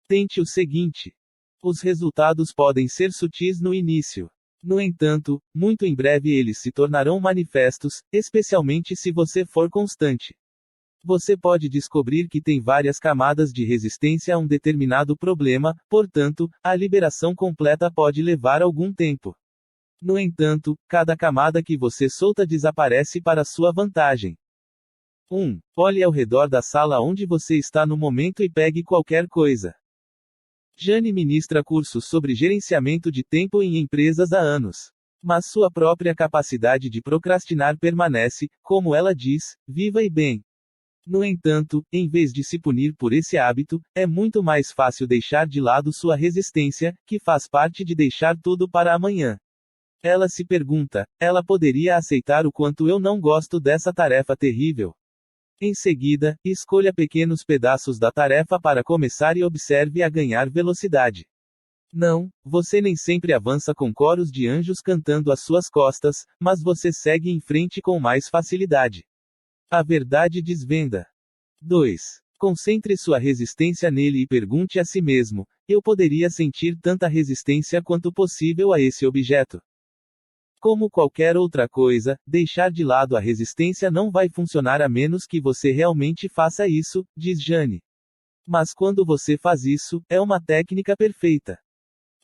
Tente o seguinte. Os resultados podem ser sutis no início. No entanto, muito em breve eles se tornarão manifestos, especialmente se você for constante. Você pode descobrir que tem várias camadas de resistência a um determinado problema, portanto, a liberação completa pode levar algum tempo. No entanto, cada camada que você solta desaparece para sua vantagem. 1. Olhe ao redor da sala onde você está no momento e pegue qualquer coisa. Jane ministra cursos sobre gerenciamento de tempo em empresas há anos. Mas sua própria capacidade de procrastinar permanece, como ela diz, viva e bem. No entanto, em vez de se punir por esse hábito, é muito mais fácil deixar de lado sua resistência, que faz parte de deixar tudo para amanhã. Ela se pergunta: ela poderia aceitar o quanto eu não gosto dessa tarefa terrível? Em seguida, escolha pequenos pedaços da tarefa para começar e observe a ganhar velocidade. Não, você nem sempre avança com coros de anjos cantando às suas costas, mas você segue em frente com mais facilidade. A verdade desvenda. 2. Concentre sua resistência nele e pergunte a si mesmo: eu poderia sentir tanta resistência quanto possível a esse objeto? Como qualquer outra coisa, deixar de lado a resistência não vai funcionar a menos que você realmente faça isso, diz Jane. Mas quando você faz isso, é uma técnica perfeita.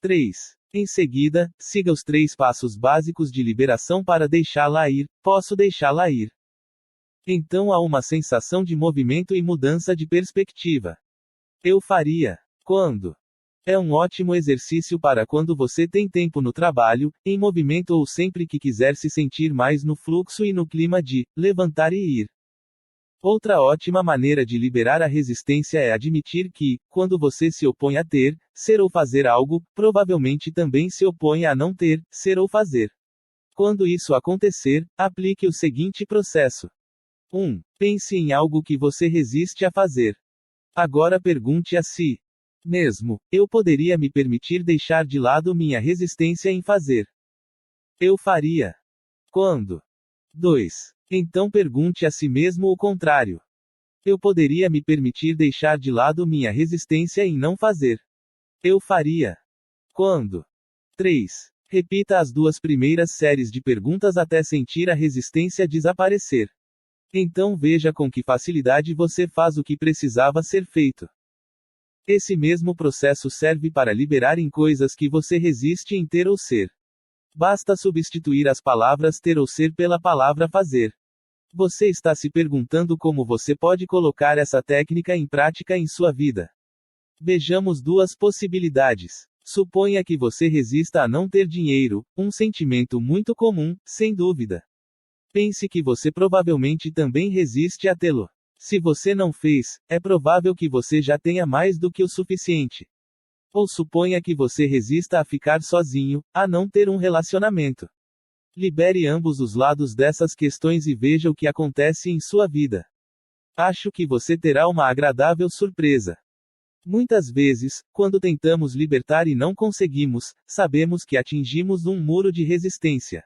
3. Em seguida, siga os 3 passos básicos de liberação para deixá-la ir. Posso deixá-la ir. Então há uma sensação de movimento e mudança de perspectiva. Eu faria. Quando? É um ótimo exercício para quando você tem tempo no trabalho, em movimento ou sempre que quiser se sentir mais no fluxo e no clima de levantar e ir. Outra ótima maneira de liberar a resistência é admitir que, quando você se opõe a ter, ser ou fazer algo, provavelmente também se opõe a não ter, ser ou fazer. Quando isso acontecer, aplique o seguinte processo. 1. Pense em algo que você resiste a fazer. Agora pergunte a si mesmo: eu poderia me permitir deixar de lado minha resistência em fazer? Eu faria. Quando? 2. Então pergunte a si mesmo o contrário. Eu poderia me permitir deixar de lado minha resistência em não fazer? Eu faria. Quando? 3. Repita as 2 primeiras séries de perguntas até sentir a resistência desaparecer. Então veja com que facilidade você faz o que precisava ser feito. Esse mesmo processo serve para liberar em coisas que você resiste em ter ou ser. Basta substituir as palavras ter ou ser pela palavra fazer. Você está se perguntando como você pode colocar essa técnica em prática em sua vida. Vejamos 2 possibilidades. Suponha que você resista a não ter dinheiro, um sentimento muito comum, sem dúvida. Pense que você provavelmente também resiste a tê-lo. Se você não fez, é provável que você já tenha mais do que o suficiente. Ou suponha que você resista a ficar sozinho, a não ter um relacionamento. Libere ambos os lados dessas questões e veja o que acontece em sua vida. Acho que você terá uma agradável surpresa. Muitas vezes, quando tentamos libertar e não conseguimos, sabemos que atingimos um muro de resistência.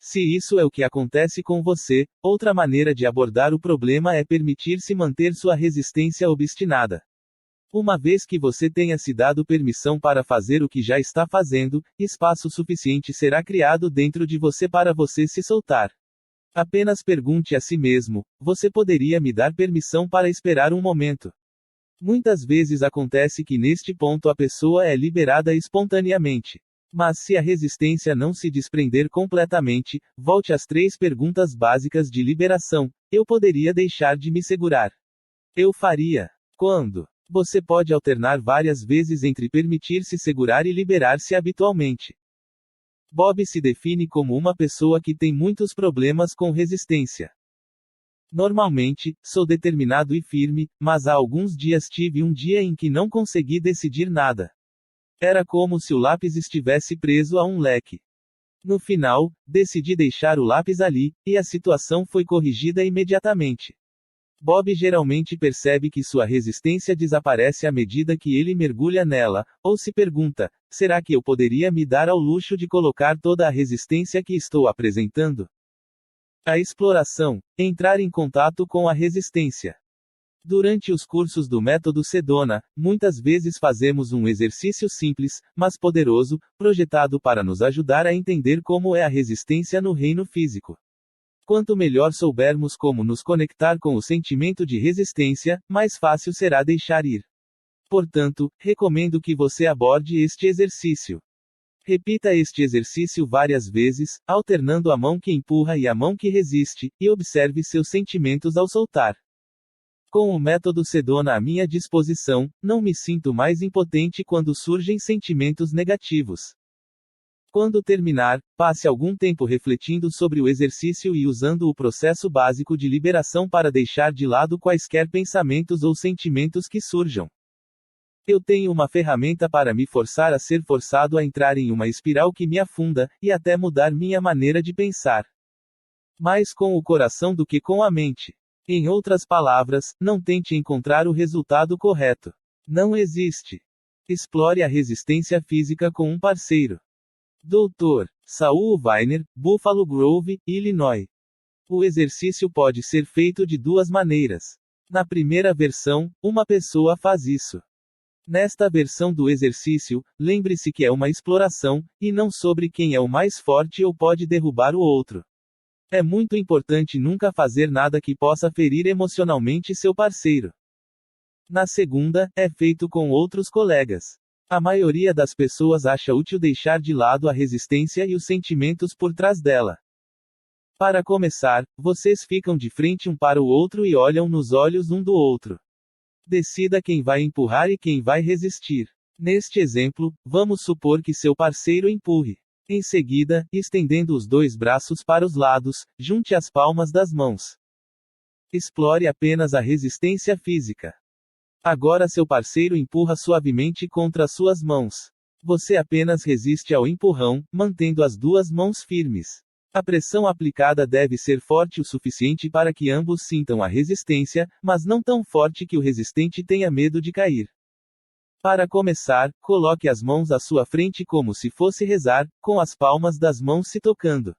Se isso é o que acontece com você, outra maneira de abordar o problema é permitir-se manter sua resistência obstinada. Uma vez que você tenha se dado permissão para fazer o que já está fazendo, espaço suficiente será criado dentro de você para você se soltar. Apenas pergunte a si mesmo: você poderia me dar permissão para esperar um momento? Muitas vezes acontece que neste ponto a pessoa é liberada espontaneamente. Mas se a resistência não se desprender completamente, volte às 3 perguntas básicas de liberação. Eu poderia deixar de me segurar. Eu faria. Quando? Você pode alternar várias vezes entre permitir-se segurar e liberar-se habitualmente. Bob se define como uma pessoa que tem muitos problemas com resistência. Normalmente, sou determinado e firme, mas há alguns dias tive um dia em que não consegui decidir nada. Era como se o lápis estivesse preso a um leque. No final, decidi deixar o lápis ali, e a situação foi corrigida imediatamente. Bob geralmente percebe que sua resistência desaparece à medida que ele mergulha nela, ou se pergunta: será que eu poderia me dar ao luxo de colocar toda a resistência que estou apresentando? A exploração. Entrar em contato com a resistência. Durante os cursos do método Sedona, muitas vezes fazemos um exercício simples, mas poderoso, projetado para nos ajudar a entender como é a resistência no reino físico. Quanto melhor soubermos como nos conectar com o sentimento de resistência, mais fácil será deixar ir. Portanto, recomendo que você aborde este exercício. Repita este exercício várias vezes, alternando a mão que empurra e a mão que resiste, e observe seus sentimentos ao soltar. Com o método Sedona à minha disposição, não me sinto mais impotente quando surgem sentimentos negativos. Quando terminar, passe algum tempo refletindo sobre o exercício e usando o processo básico de liberação para deixar de lado quaisquer pensamentos ou sentimentos que surjam. Eu tenho uma ferramenta para me forçar a ser forçado a entrar em uma espiral que me afunda, e até mudar minha maneira de pensar. Mais com o coração do que com a mente. Em outras palavras, não tente encontrar o resultado correto. Não existe. Explore a resistência física com um parceiro. Dr. Saul Weiner, Buffalo Grove, Illinois. O exercício pode ser feito de 2 maneiras. Na primeira versão, uma pessoa faz isso. Nesta versão do exercício, lembre-se que é uma exploração, e não sobre quem é o mais forte ou pode derrubar o outro. É muito importante nunca fazer nada que possa ferir emocionalmente seu parceiro. Na segunda, é feito com outros colegas. A maioria das pessoas acha útil deixar de lado a resistência e os sentimentos por trás dela. Para começar, vocês ficam de frente um para o outro e olham nos olhos um do outro. Decida quem vai empurrar e quem vai resistir. Neste exemplo, vamos supor que seu parceiro empurre. Em seguida, estendendo os 2 braços para os lados, junte as palmas das mãos. Explore apenas a resistência física. Agora seu parceiro empurra suavemente contra suas mãos. Você apenas resiste ao empurrão, mantendo as 2 mãos firmes. A pressão aplicada deve ser forte o suficiente para que ambos sintam a resistência, mas não tão forte que o resistente tenha medo de cair. Para começar, coloque as mãos à sua frente como se fosse rezar, com as palmas das mãos se tocando.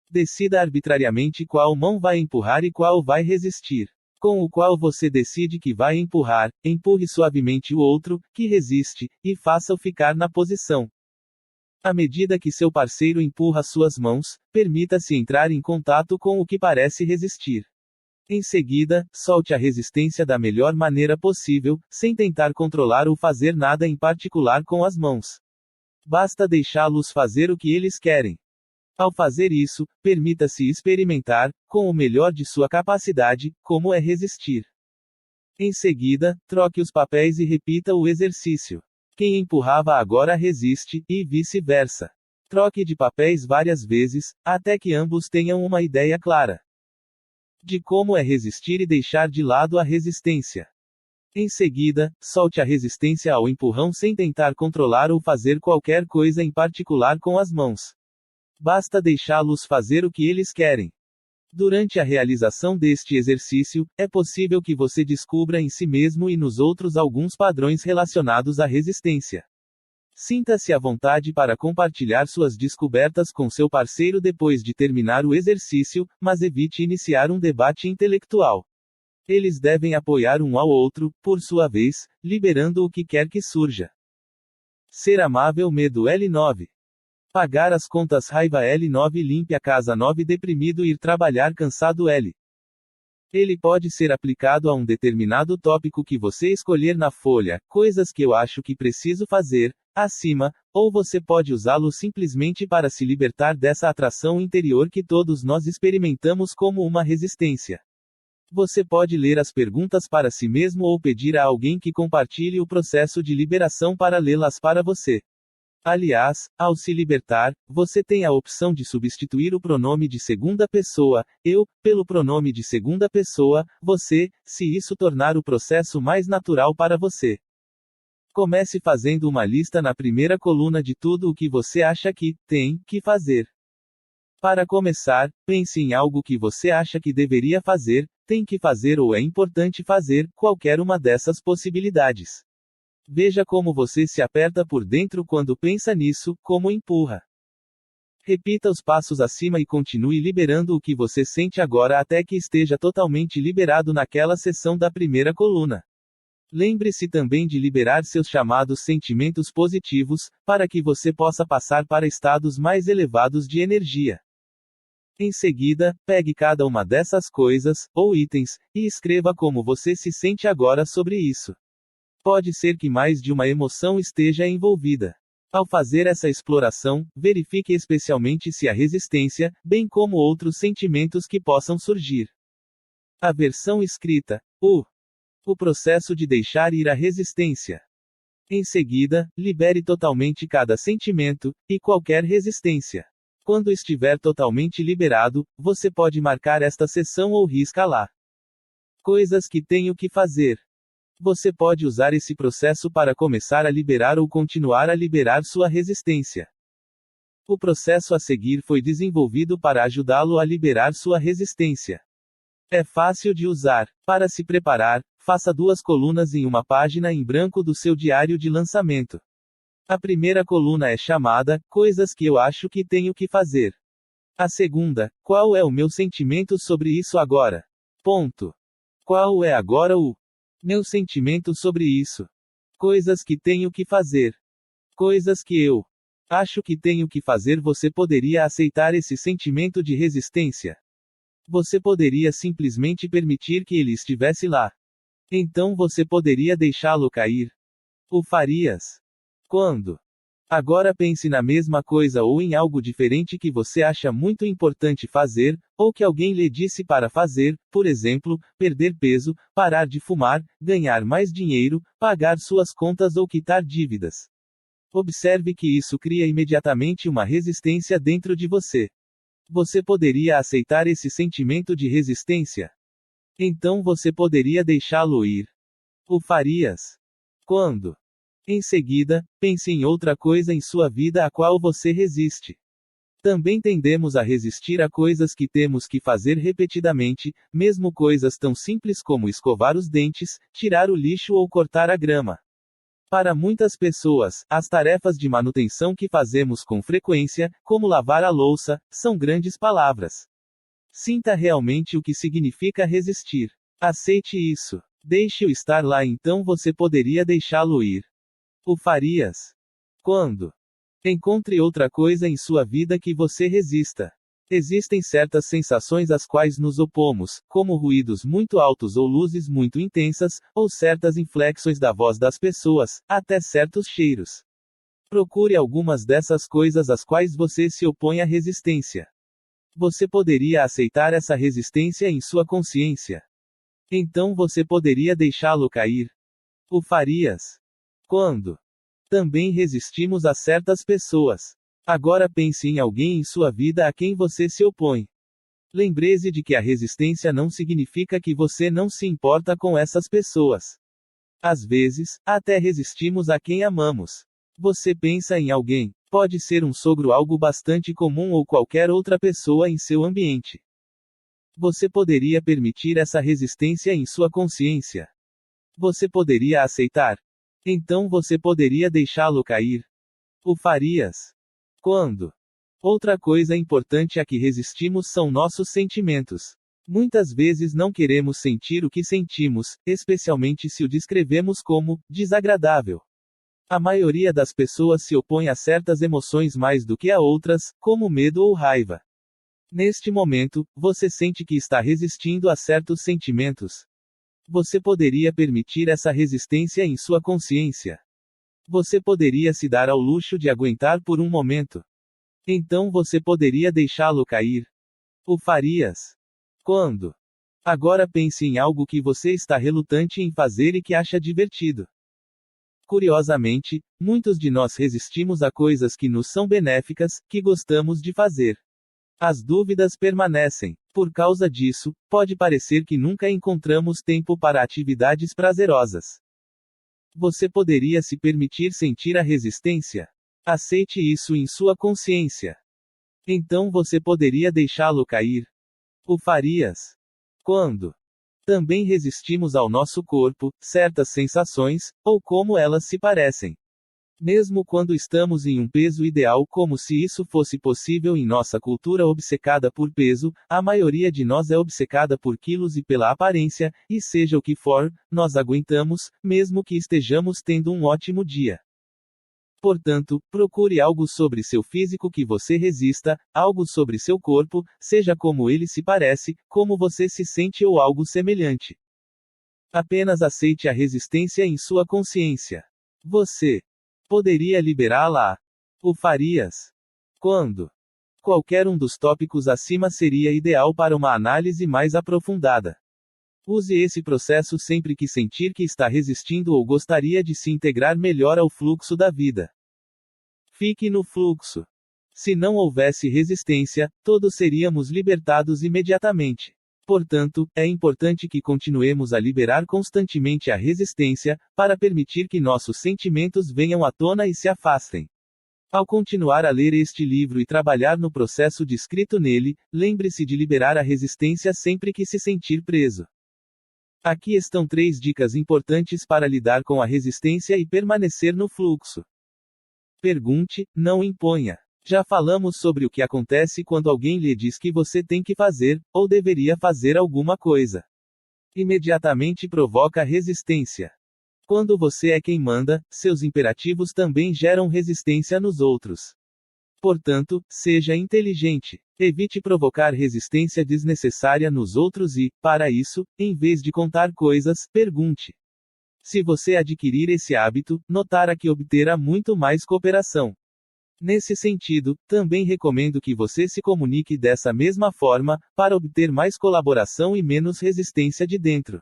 Decida arbitrariamente qual mão vai empurrar e qual vai resistir. Com o qual você decide que vai empurrar, empurre suavemente o outro, que resiste, e faça-o ficar na posição. À medida que seu parceiro empurra suas mãos, permita-se entrar em contato com o que parece resistir. Em seguida, solte a resistência da melhor maneira possível, sem tentar controlar ou fazer nada em particular com as mãos. Basta deixá-los fazer o que eles querem. Ao fazer isso, permita-se experimentar, com o melhor de sua capacidade, como é resistir. Em seguida, troque os papéis e repita o exercício. Quem empurrava agora resiste, e vice-versa. Troque de papéis várias vezes, até que ambos tenham uma ideia clara de como é resistir e deixar de lado a resistência. Em seguida, solte a resistência ao empurrão sem tentar controlar ou fazer qualquer coisa em particular com as mãos. Basta deixá-los fazer o que eles querem. Durante a realização deste exercício, é possível que você descubra em si mesmo e nos outros alguns padrões relacionados à resistência. Sinta-se à vontade para compartilhar suas descobertas com seu parceiro depois de terminar o exercício, mas evite iniciar um debate intelectual. Eles devem apoiar um ao outro, por sua vez, liberando o que quer que surja. Ser amável medo L9. Pagar as contas raiva L9 limpe a casa 9 deprimido ir trabalhar cansado L. Ele pode ser aplicado a um determinado tópico que você escolher na folha, coisas que eu acho que preciso fazer, acima, ou você pode usá-lo simplesmente para se libertar dessa atração interior que todos nós experimentamos como uma resistência. Você pode ler as perguntas para si mesmo ou pedir a alguém que compartilhe o processo de liberação para lê-las para você. Aliás, ao se libertar, você tem a opção de substituir o pronome de segunda pessoa, eu, pelo pronome de segunda pessoa, você, se isso tornar o processo mais natural para você. Comece fazendo uma lista na primeira coluna de tudo o que você acha que tem que fazer. Para começar, pense em algo que você acha que deveria fazer, tem que fazer ou é importante fazer, qualquer uma dessas possibilidades. Veja como você se aperta por dentro quando pensa nisso, como empurra. Repita os passos acima e continue liberando o que você sente agora até que esteja totalmente liberado naquela seção da primeira coluna. Lembre-se também de liberar seus chamados sentimentos positivos, para que você possa passar para estados mais elevados de energia. Em seguida, pegue cada uma dessas coisas, ou itens, e escreva como você se sente agora sobre isso. Pode ser que mais de uma emoção esteja envolvida. Ao fazer essa exploração, verifique especialmente se há resistência, bem como outros sentimentos que possam surgir. A versão escrita. O processo de deixar ir a resistência. Em seguida, libere totalmente cada sentimento, e qualquer resistência. Quando estiver totalmente liberado, você pode marcar esta seção ou risca lá. Coisas que tenho que fazer. Você pode usar esse processo para começar a liberar ou continuar a liberar sua resistência. O processo a seguir foi desenvolvido para ajudá-lo a liberar sua resistência. É fácil de usar. Para se preparar, faça 2 colunas em uma página em branco do seu diário de lançamento. A primeira coluna é chamada Coisas que eu acho que tenho que fazer. A segunda, qual é o meu sentimento sobre isso agora? Ponto. Qual é agora o meu sentimento sobre isso? Coisas que tenho que fazer. Coisas que eu acho que tenho que fazer. Você poderia aceitar esse sentimento de resistência? Você poderia simplesmente permitir que ele estivesse lá. Então você poderia deixá-lo cair. O farias? Quando? Agora pense na mesma coisa ou em algo diferente que você acha muito importante fazer, ou que alguém lhe disse para fazer, por exemplo, perder peso, parar de fumar, ganhar mais dinheiro, pagar suas contas ou quitar dívidas. Observe que isso cria imediatamente uma resistência dentro de você. Você poderia aceitar esse sentimento de resistência? Então você poderia deixá-lo ir. O farias? Quando? Em seguida, pense em outra coisa em sua vida a qual você resiste. Também tendemos a resistir a coisas que temos que fazer repetidamente, mesmo coisas tão simples como escovar os dentes, tirar o lixo ou cortar a grama. Para muitas pessoas, as tarefas de manutenção que fazemos com frequência, como lavar a louça, são grandes palavras. Sinta realmente o que significa resistir. Aceite isso. Deixe-o estar lá, então você poderia deixá-lo ir. O farias? Quando? Encontre outra coisa em sua vida que você resista. Existem certas sensações às quais nos opomos, como ruídos muito altos ou luzes muito intensas, ou certas inflexões da voz das pessoas, até certos cheiros. Procure algumas dessas coisas às quais você se opõe à resistência. Você poderia aceitar essa resistência em sua consciência. Então você poderia deixá-lo cair. O farias? Quando? Também resistimos a certas pessoas. Agora pense em alguém em sua vida a quem você se opõe. Lembre-se de que a resistência não significa que você não se importa com essas pessoas. Às vezes, até resistimos a quem amamos. Você pensa em alguém. Pode ser um sogro, algo bastante comum, ou qualquer outra pessoa em seu ambiente. Você poderia permitir essa resistência em sua consciência. Você poderia aceitar. Então você poderia deixá-lo cair. O farias? Quando? Outra coisa importante a que resistimos são nossos sentimentos. Muitas vezes não queremos sentir o que sentimos, especialmente se o descrevemos como desagradável. A maioria das pessoas se opõe a certas emoções mais do que a outras, como medo ou raiva. Neste momento, você sente que está resistindo a certos sentimentos. Você poderia permitir essa resistência em sua consciência. Você poderia se dar ao luxo de aguentar por um momento. Então você poderia deixá-lo cair. O farias? Quando? Agora pense em algo que você está relutante em fazer e que acha divertido. Curiosamente, muitos de nós resistimos a coisas que nos são benéficas, que gostamos de fazer. As dúvidas permanecem. Por causa disso, pode parecer que nunca encontramos tempo para atividades prazerosas. Você poderia se permitir sentir a resistência? Aceite isso em sua consciência. Então você poderia deixá-lo cair. O farias? Quando? Também resistimos ao nosso corpo, certas sensações, ou como elas se parecem. Mesmo quando estamos em um peso ideal, como se isso fosse possível em nossa cultura obcecada por peso, a maioria de nós é obcecada por quilos e pela aparência, e seja o que for, nós aguentamos, mesmo que estejamos tendo um ótimo dia. Portanto, procure algo sobre seu físico que você resista, algo sobre seu corpo, seja como ele se parece, como você se sente ou algo semelhante. Apenas aceite a resistência em sua consciência. Você poderia liberá-la? O farias? Quando? Qualquer um dos tópicos acima seria ideal para uma análise mais aprofundada. Use esse processo sempre que sentir que está resistindo ou gostaria de se integrar melhor ao fluxo da vida. Fique no fluxo. Se não houvesse resistência, todos seríamos libertados imediatamente. Portanto, é importante que continuemos a liberar constantemente a resistência, para permitir que nossos sentimentos venham à tona e se afastem. Ao continuar a ler este livro e trabalhar no processo descrito nele, lembre-se de liberar a resistência sempre que se sentir preso. Aqui estão 3 dicas importantes para lidar com a resistência e permanecer no fluxo. Pergunte, não imponha. Já falamos sobre o que acontece quando alguém lhe diz que você tem que fazer, ou deveria fazer alguma coisa. Imediatamente provoca resistência. Quando você é quem manda, seus imperativos também geram resistência nos outros. Portanto, seja inteligente. Evite provocar resistência desnecessária nos outros e, para isso, em vez de contar coisas, pergunte. Se você adquirir esse hábito, notará que obterá muito mais cooperação. Nesse sentido, também recomendo que você se comunique dessa mesma forma, para obter mais colaboração e menos resistência de dentro.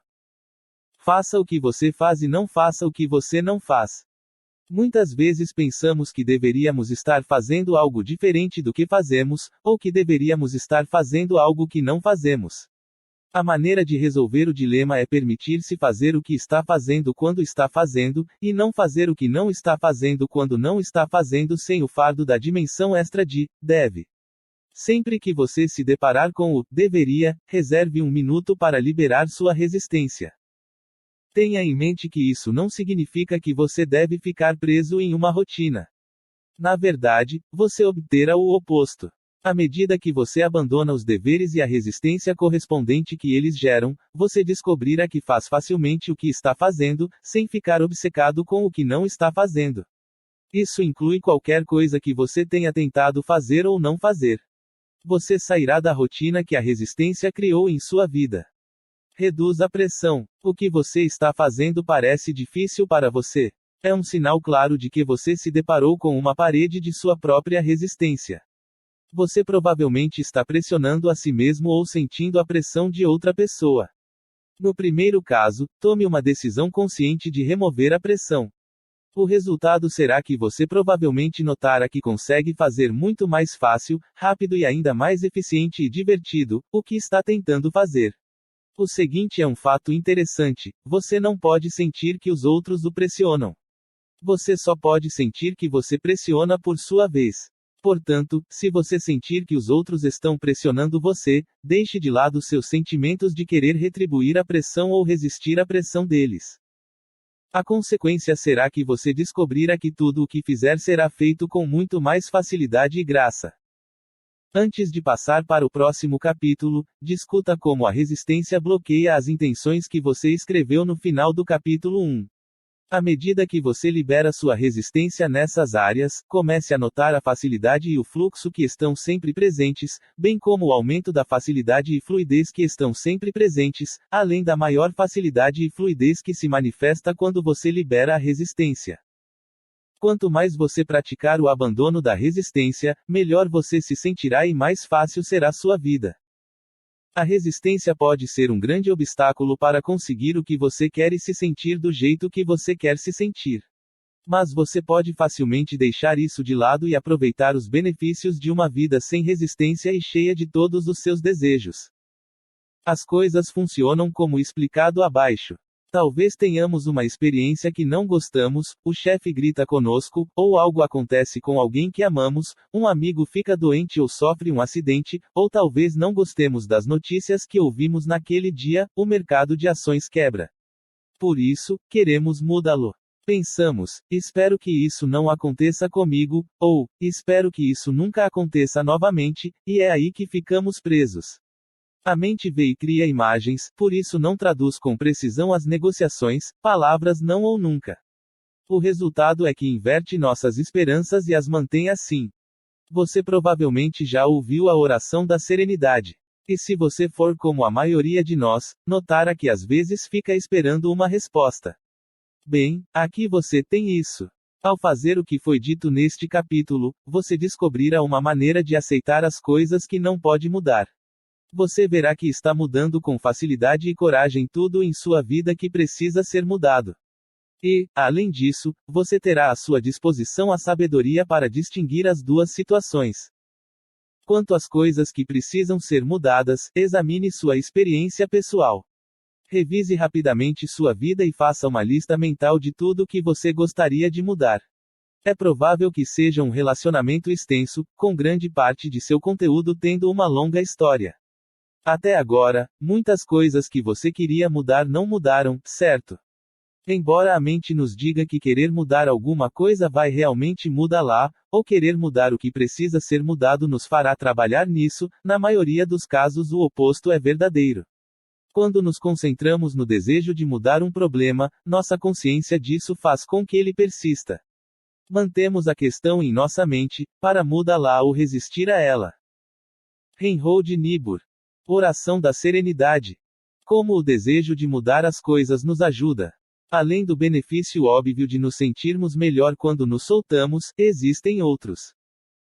Faça o que você faz e não faça o que você não faz. Muitas vezes pensamos que deveríamos estar fazendo algo diferente do que fazemos, ou que deveríamos estar fazendo algo que não fazemos. A maneira de resolver o dilema é permitir-se fazer o que está fazendo quando está fazendo, e não fazer o que não está fazendo quando não está fazendo sem o fardo da dimensão extra de deve. Sempre que você se deparar com o deveria, reserve um minuto para liberar sua resistência. Tenha em mente que isso não significa que você deve ficar preso em uma rotina. Na verdade, você obterá o oposto. À medida que você abandona os deveres e a resistência correspondente que eles geram, você descobrirá que faz facilmente o que está fazendo, sem ficar obcecado com o que não está fazendo. Isso inclui qualquer coisa que você tenha tentado fazer ou não fazer. Você sairá da rotina que a resistência criou em sua vida. Reduz a pressão. O que você está fazendo parece difícil para você. É um sinal claro de que você se deparou com uma parede de sua própria resistência. Você provavelmente está pressionando a si mesmo ou sentindo a pressão de outra pessoa. No primeiro caso, tome uma decisão consciente de remover a pressão. O resultado será que você provavelmente notará que consegue fazer muito mais fácil, rápido e ainda mais eficiente e divertido, o que está tentando fazer. O seguinte é um fato interessante: você não pode sentir que os outros o pressionam. Você só pode sentir que você pressiona por sua vez. Portanto, se você sentir que os outros estão pressionando você, deixe de lado seus sentimentos de querer retribuir a pressão ou resistir à pressão deles. A consequência será que você descobrirá que tudo o que fizer será feito com muito mais facilidade e graça. Antes de passar para o próximo capítulo, discuta como a resistência bloqueia as intenções que você escreveu no final do capítulo 1. À medida que você libera sua resistência nessas áreas, comece a notar a facilidade e o fluxo que estão sempre presentes, bem como o aumento da facilidade e fluidez que estão sempre presentes, além da maior facilidade e fluidez que se manifesta quando você libera a resistência. Quanto mais você praticar o abandono da resistência, melhor você se sentirá e mais fácil será sua vida. A resistência pode ser um grande obstáculo para conseguir o que você quer e se sentir do jeito que você quer se sentir. Mas você pode facilmente deixar isso de lado e aproveitar os benefícios de uma vida sem resistência e cheia de todos os seus desejos. As coisas funcionam como explicado abaixo. Talvez tenhamos uma experiência que não gostamos, o chefe grita conosco, ou algo acontece com alguém que amamos, um amigo fica doente ou sofre um acidente, ou talvez não gostemos das notícias que ouvimos naquele dia, o mercado de ações quebra. Por isso, queremos mudá-lo. Pensamos, espero que isso não aconteça comigo, ou, espero que isso nunca aconteça novamente, e é aí que ficamos presos. A mente vê e cria imagens, por isso não traduz com precisão as negociações, palavras não ou nunca. O resultado é que inverte nossas esperanças e as mantém assim. Você provavelmente já ouviu a oração da serenidade. E se você for como a maioria de nós, notará que às vezes fica esperando uma resposta. Bem, aqui você tem isso. Ao fazer o que foi dito neste capítulo, você descobrirá uma maneira de aceitar as coisas que não pode mudar. Você verá que está mudando com facilidade e coragem tudo em sua vida que precisa ser mudado. E, além disso, você terá à sua disposição a sabedoria para distinguir as duas situações. Quanto às coisas que precisam ser mudadas, examine sua experiência pessoal. Revise rapidamente sua vida e faça uma lista mental de tudo que você gostaria de mudar. É provável que seja um relacionamento extenso, com grande parte de seu conteúdo tendo uma longa história. Até agora, muitas coisas que você queria mudar não mudaram, certo? Embora a mente nos diga que querer mudar alguma coisa vai realmente mudá-la, ou querer mudar o que precisa ser mudado nos fará trabalhar nisso, na maioria dos casos o oposto é verdadeiro. Quando nos concentramos no desejo de mudar um problema, nossa consciência disso faz com que ele persista. Mantemos a questão em nossa mente, para mudá-la ou resistir a ela. Reinhold Niebuhr. Oração da serenidade. Como o desejo de mudar as coisas nos ajuda. Além do benefício óbvio de nos sentirmos melhor quando nos soltamos, existem outros.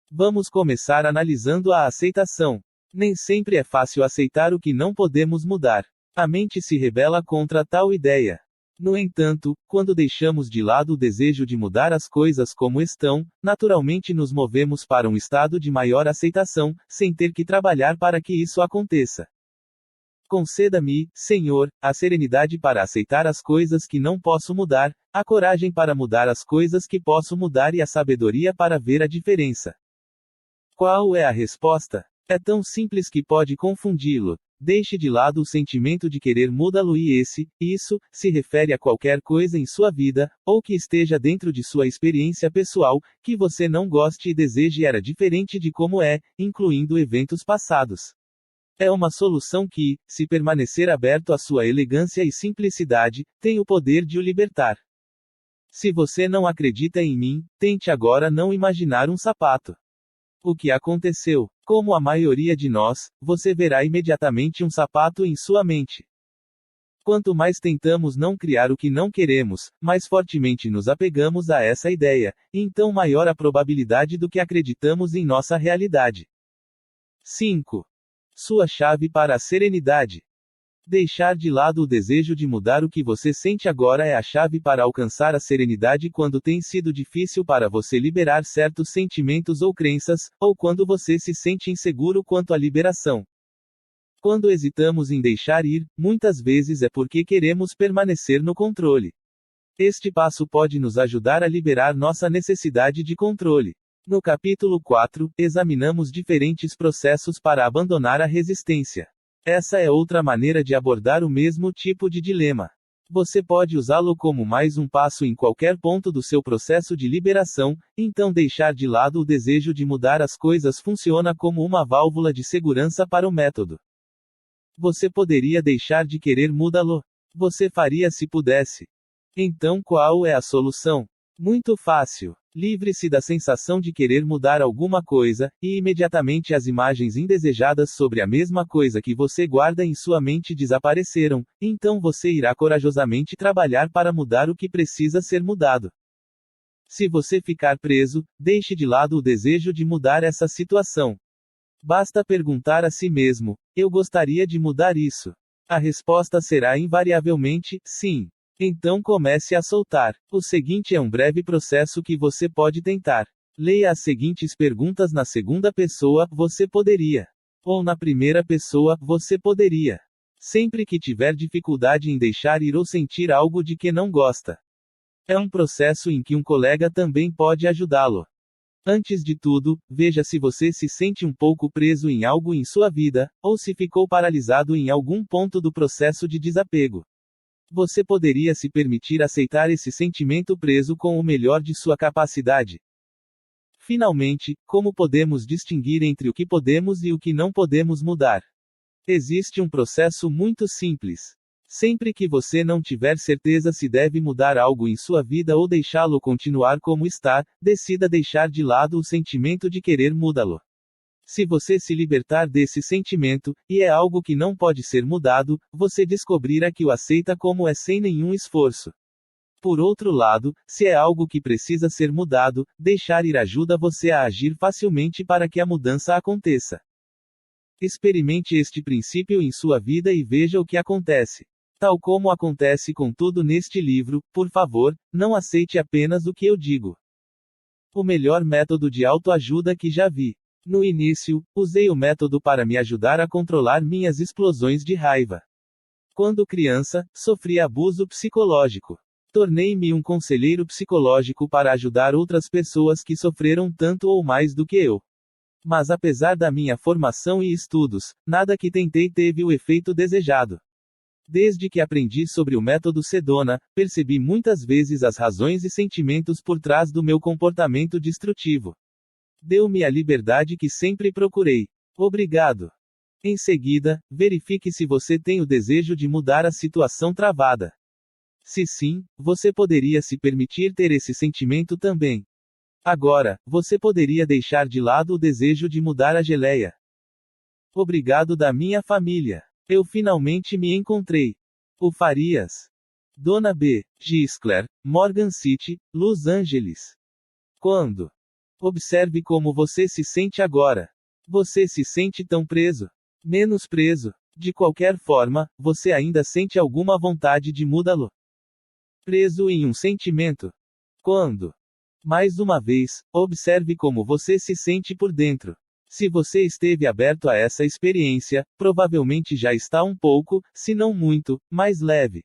Vamos começar analisando a aceitação. Nem sempre é fácil aceitar o que não podemos mudar. A mente se rebela contra tal ideia. No entanto, quando deixamos de lado o desejo de mudar as coisas como estão, naturalmente nos movemos para um estado de maior aceitação, sem ter que trabalhar para que isso aconteça. Conceda-me, Senhor, a serenidade para aceitar as coisas que não posso mudar, a coragem para mudar as coisas que posso mudar e a sabedoria para ver a diferença. Qual é a resposta? É tão simples que pode confundi-lo. Deixe de lado o sentimento de querer mudá-lo e isso, se refere a qualquer coisa em sua vida, ou que esteja dentro de sua experiência pessoal, que você não goste e deseje era diferente de como é, incluindo eventos passados. É uma solução que, se permanecer aberto à sua elegância e simplicidade, tem o poder de o libertar. Se você não acredita em mim, tente agora não imaginar um sapato. O que aconteceu? Como a maioria de nós, você verá imediatamente um sapato em sua mente. Quanto mais tentamos não criar o que não queremos, mais fortemente nos apegamos a essa ideia, então maior a probabilidade do que acreditamos em nossa realidade. 5. Sua chave para a serenidade. Deixar de lado o desejo de mudar o que você sente agora é a chave para alcançar a serenidade quando tem sido difícil para você liberar certos sentimentos ou crenças, ou quando você se sente inseguro quanto à liberação. Quando hesitamos em deixar ir, muitas vezes é porque queremos permanecer no controle. Este passo pode nos ajudar a liberar nossa necessidade de controle. No capítulo 4, examinamos diferentes processos para abandonar a resistência. Essa é outra maneira de abordar o mesmo tipo de dilema. Você pode usá-lo como mais um passo em qualquer ponto do seu processo de liberação, então deixar de lado o desejo de mudar as coisas funciona como uma válvula de segurança para o método. Você poderia deixar de querer mudá-lo. Você faria se pudesse. Então qual é a solução? Muito fácil. Livre-se da sensação de querer mudar alguma coisa, e imediatamente as imagens indesejadas sobre a mesma coisa que você guarda em sua mente desapareceram, então você irá corajosamente trabalhar para mudar o que precisa ser mudado. Se você ficar preso, deixe de lado o desejo de mudar essa situação. Basta perguntar a si mesmo: eu gostaria de mudar isso? A resposta será invariavelmente: sim. Então comece a soltar. O seguinte é um breve processo que você pode tentar. Leia as seguintes perguntas na segunda pessoa: você poderia. Ou na primeira pessoa: você poderia. Sempre que tiver dificuldade em deixar ir ou sentir algo de que não gosta. É um processo em que um colega também pode ajudá-lo. Antes de tudo, veja se você se sente um pouco preso em algo em sua vida, ou se ficou paralisado em algum ponto do processo de desapego. Você poderia se permitir aceitar esse sentimento preso com o melhor de sua capacidade. Finalmente, como podemos distinguir entre o que podemos e o que não podemos mudar? Existe um processo muito simples. Sempre que você não tiver certeza se deve mudar algo em sua vida ou deixá-lo continuar como está, decida deixar de lado o sentimento de querer mudá-lo. Se você se libertar desse sentimento, e é algo que não pode ser mudado, você descobrirá que o aceita como é sem nenhum esforço. Por outro lado, se é algo que precisa ser mudado, deixar ir ajuda você a agir facilmente para que a mudança aconteça. Experimente este princípio em sua vida e veja o que acontece. Tal como acontece com tudo neste livro, por favor, não aceite apenas o que eu digo. O melhor método de autoajuda que já vi. No início, usei o método para me ajudar a controlar minhas explosões de raiva. Quando criança, sofri abuso psicológico. Tornei-me um conselheiro psicológico para ajudar outras pessoas que sofreram tanto ou mais do que eu. Mas apesar da minha formação e estudos, nada que tentei teve o efeito desejado. Desde que aprendi sobre o método Sedona, percebi muitas vezes as razões e sentimentos por trás do meu comportamento destrutivo. Deu-me a liberdade que sempre procurei. Obrigado. Em seguida, verifique se você tem o desejo de mudar a situação travada. Se sim, você poderia se permitir ter esse sentimento também. Agora, você poderia deixar de lado o desejo de mudar a geleia. Obrigado da minha família. Eu finalmente me encontrei. O Farias. Dona B. Giscler, Morgan City, Los Angeles. Quando? Observe como você se sente agora. Você se sente tão preso? Menos preso. De qualquer forma, você ainda sente alguma vontade de mudá-lo. Preso em um sentimento. Quando? Mais uma vez, observe como você se sente por dentro. Se você esteve aberto a essa experiência, provavelmente já está um pouco, se não muito, mais leve.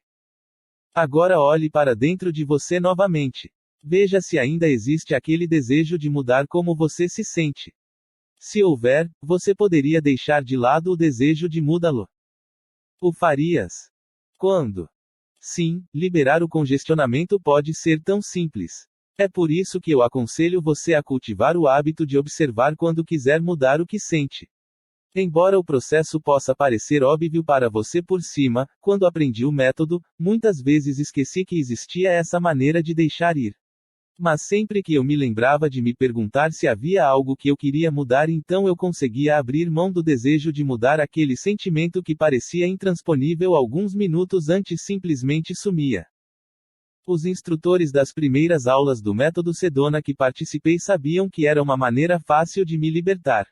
Agora olhe para dentro de você novamente. Veja se ainda existe aquele desejo de mudar como você se sente. Se houver, você poderia deixar de lado o desejo de mudá-lo. O Farias. Quando? Sim, liberar o congestionamento pode ser tão simples. É por isso que eu aconselho você a cultivar o hábito de observar quando quiser mudar o que sente. Embora o processo possa parecer óbvio para você por cima, quando aprendi o método, muitas vezes esqueci que existia essa maneira de deixar ir. Mas sempre que eu me lembrava de me perguntar se havia algo que eu queria mudar, então eu conseguia abrir mão do desejo de mudar aquele sentimento que parecia intransponível alguns minutos antes simplesmente sumia. Os instrutores das primeiras aulas do método Sedona que participei sabiam que era uma maneira fácil de me libertar.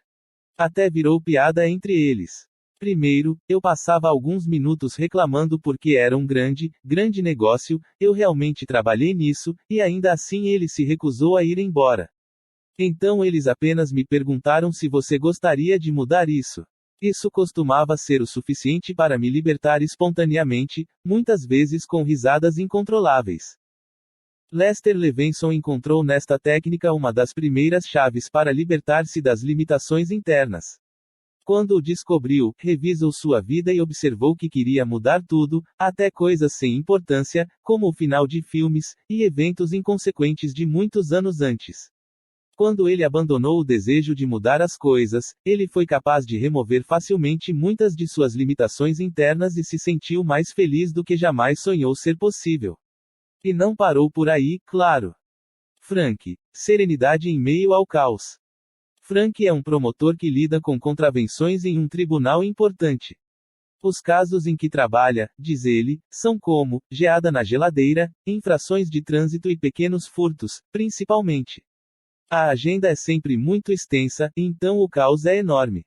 Até virou piada entre eles. Primeiro, eu passava alguns minutos reclamando porque era um grande negócio, eu realmente trabalhei nisso, e ainda assim ele se recusou a ir embora. Então eles apenas me perguntaram se você gostaria de mudar isso. Isso costumava ser o suficiente para me libertar espontaneamente, muitas vezes com risadas incontroláveis. Lester Levinson encontrou nesta técnica uma das primeiras chaves para libertar-se das limitações internas. Quando o descobriu, revisou sua vida e observou que queria mudar tudo, até coisas sem importância, como o final de filmes, e eventos inconsequentes de muitos anos antes. Quando ele abandonou o desejo de mudar as coisas, ele foi capaz de remover facilmente muitas de suas limitações internas e se sentiu mais feliz do que jamais sonhou ser possível. E não parou por aí, claro. Frank. Serenidade em meio ao caos. Frank é um promotor que lida com contravenções em um tribunal importante. Os casos em que trabalha, diz ele, são como geada na geladeira, infrações de trânsito e pequenos furtos, principalmente. A agenda é sempre muito extensa, então o caos é enorme.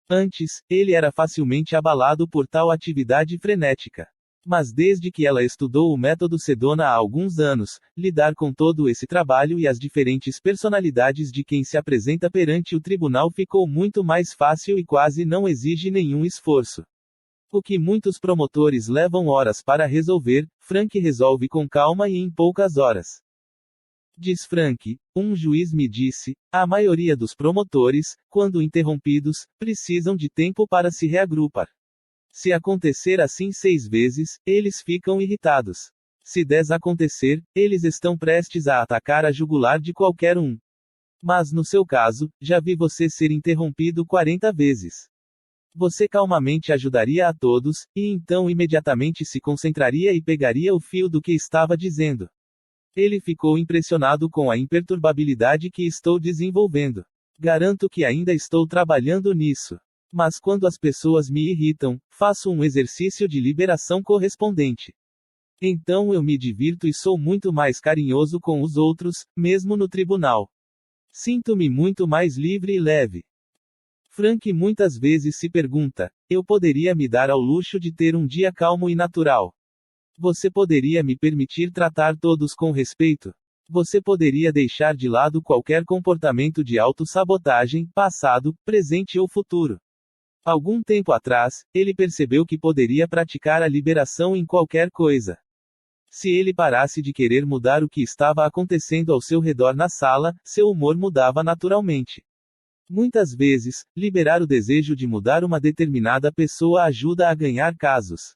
Antes, ele era facilmente abalado por tal atividade frenética. Mas desde que ela estudou o método Sedona há alguns anos, lidar com todo esse trabalho e as diferentes personalidades de quem se apresenta perante o tribunal ficou muito mais fácil e quase não exige nenhum esforço. O que muitos promotores levam horas para resolver, Frank resolve com calma e em poucas horas. Diz Frank, um juiz me disse, a maioria dos promotores, quando interrompidos, precisam de tempo para se reagrupar. Se acontecer assim 6 vezes, eles ficam irritados. Se 10 acontecer, eles estão prestes a atacar a jugular de qualquer um. Mas no seu caso, já vi você ser interrompido 40 vezes. Você calmamente ajudaria a todos, e então imediatamente se concentraria e pegaria o fio do que estava dizendo. Ele ficou impressionado com a imperturbabilidade que estou desenvolvendo. Garanto que ainda estou trabalhando nisso. Mas quando as pessoas me irritam, faço um exercício de liberação correspondente. Então eu me divirto e sou muito mais carinhoso com os outros, mesmo no tribunal. Sinto-me muito mais livre e leve. Frank muitas vezes se pergunta: eu poderia me dar ao luxo de ter um dia calmo e natural? Você poderia me permitir tratar todos com respeito? Você poderia deixar de lado qualquer comportamento de autossabotagem, passado, presente ou futuro? Algum tempo atrás, ele percebeu que poderia praticar a liberação em qualquer coisa. Se ele parasse de querer mudar o que estava acontecendo ao seu redor na sala, seu humor mudava naturalmente. Muitas vezes, liberar o desejo de mudar uma determinada pessoa ajuda a ganhar casos.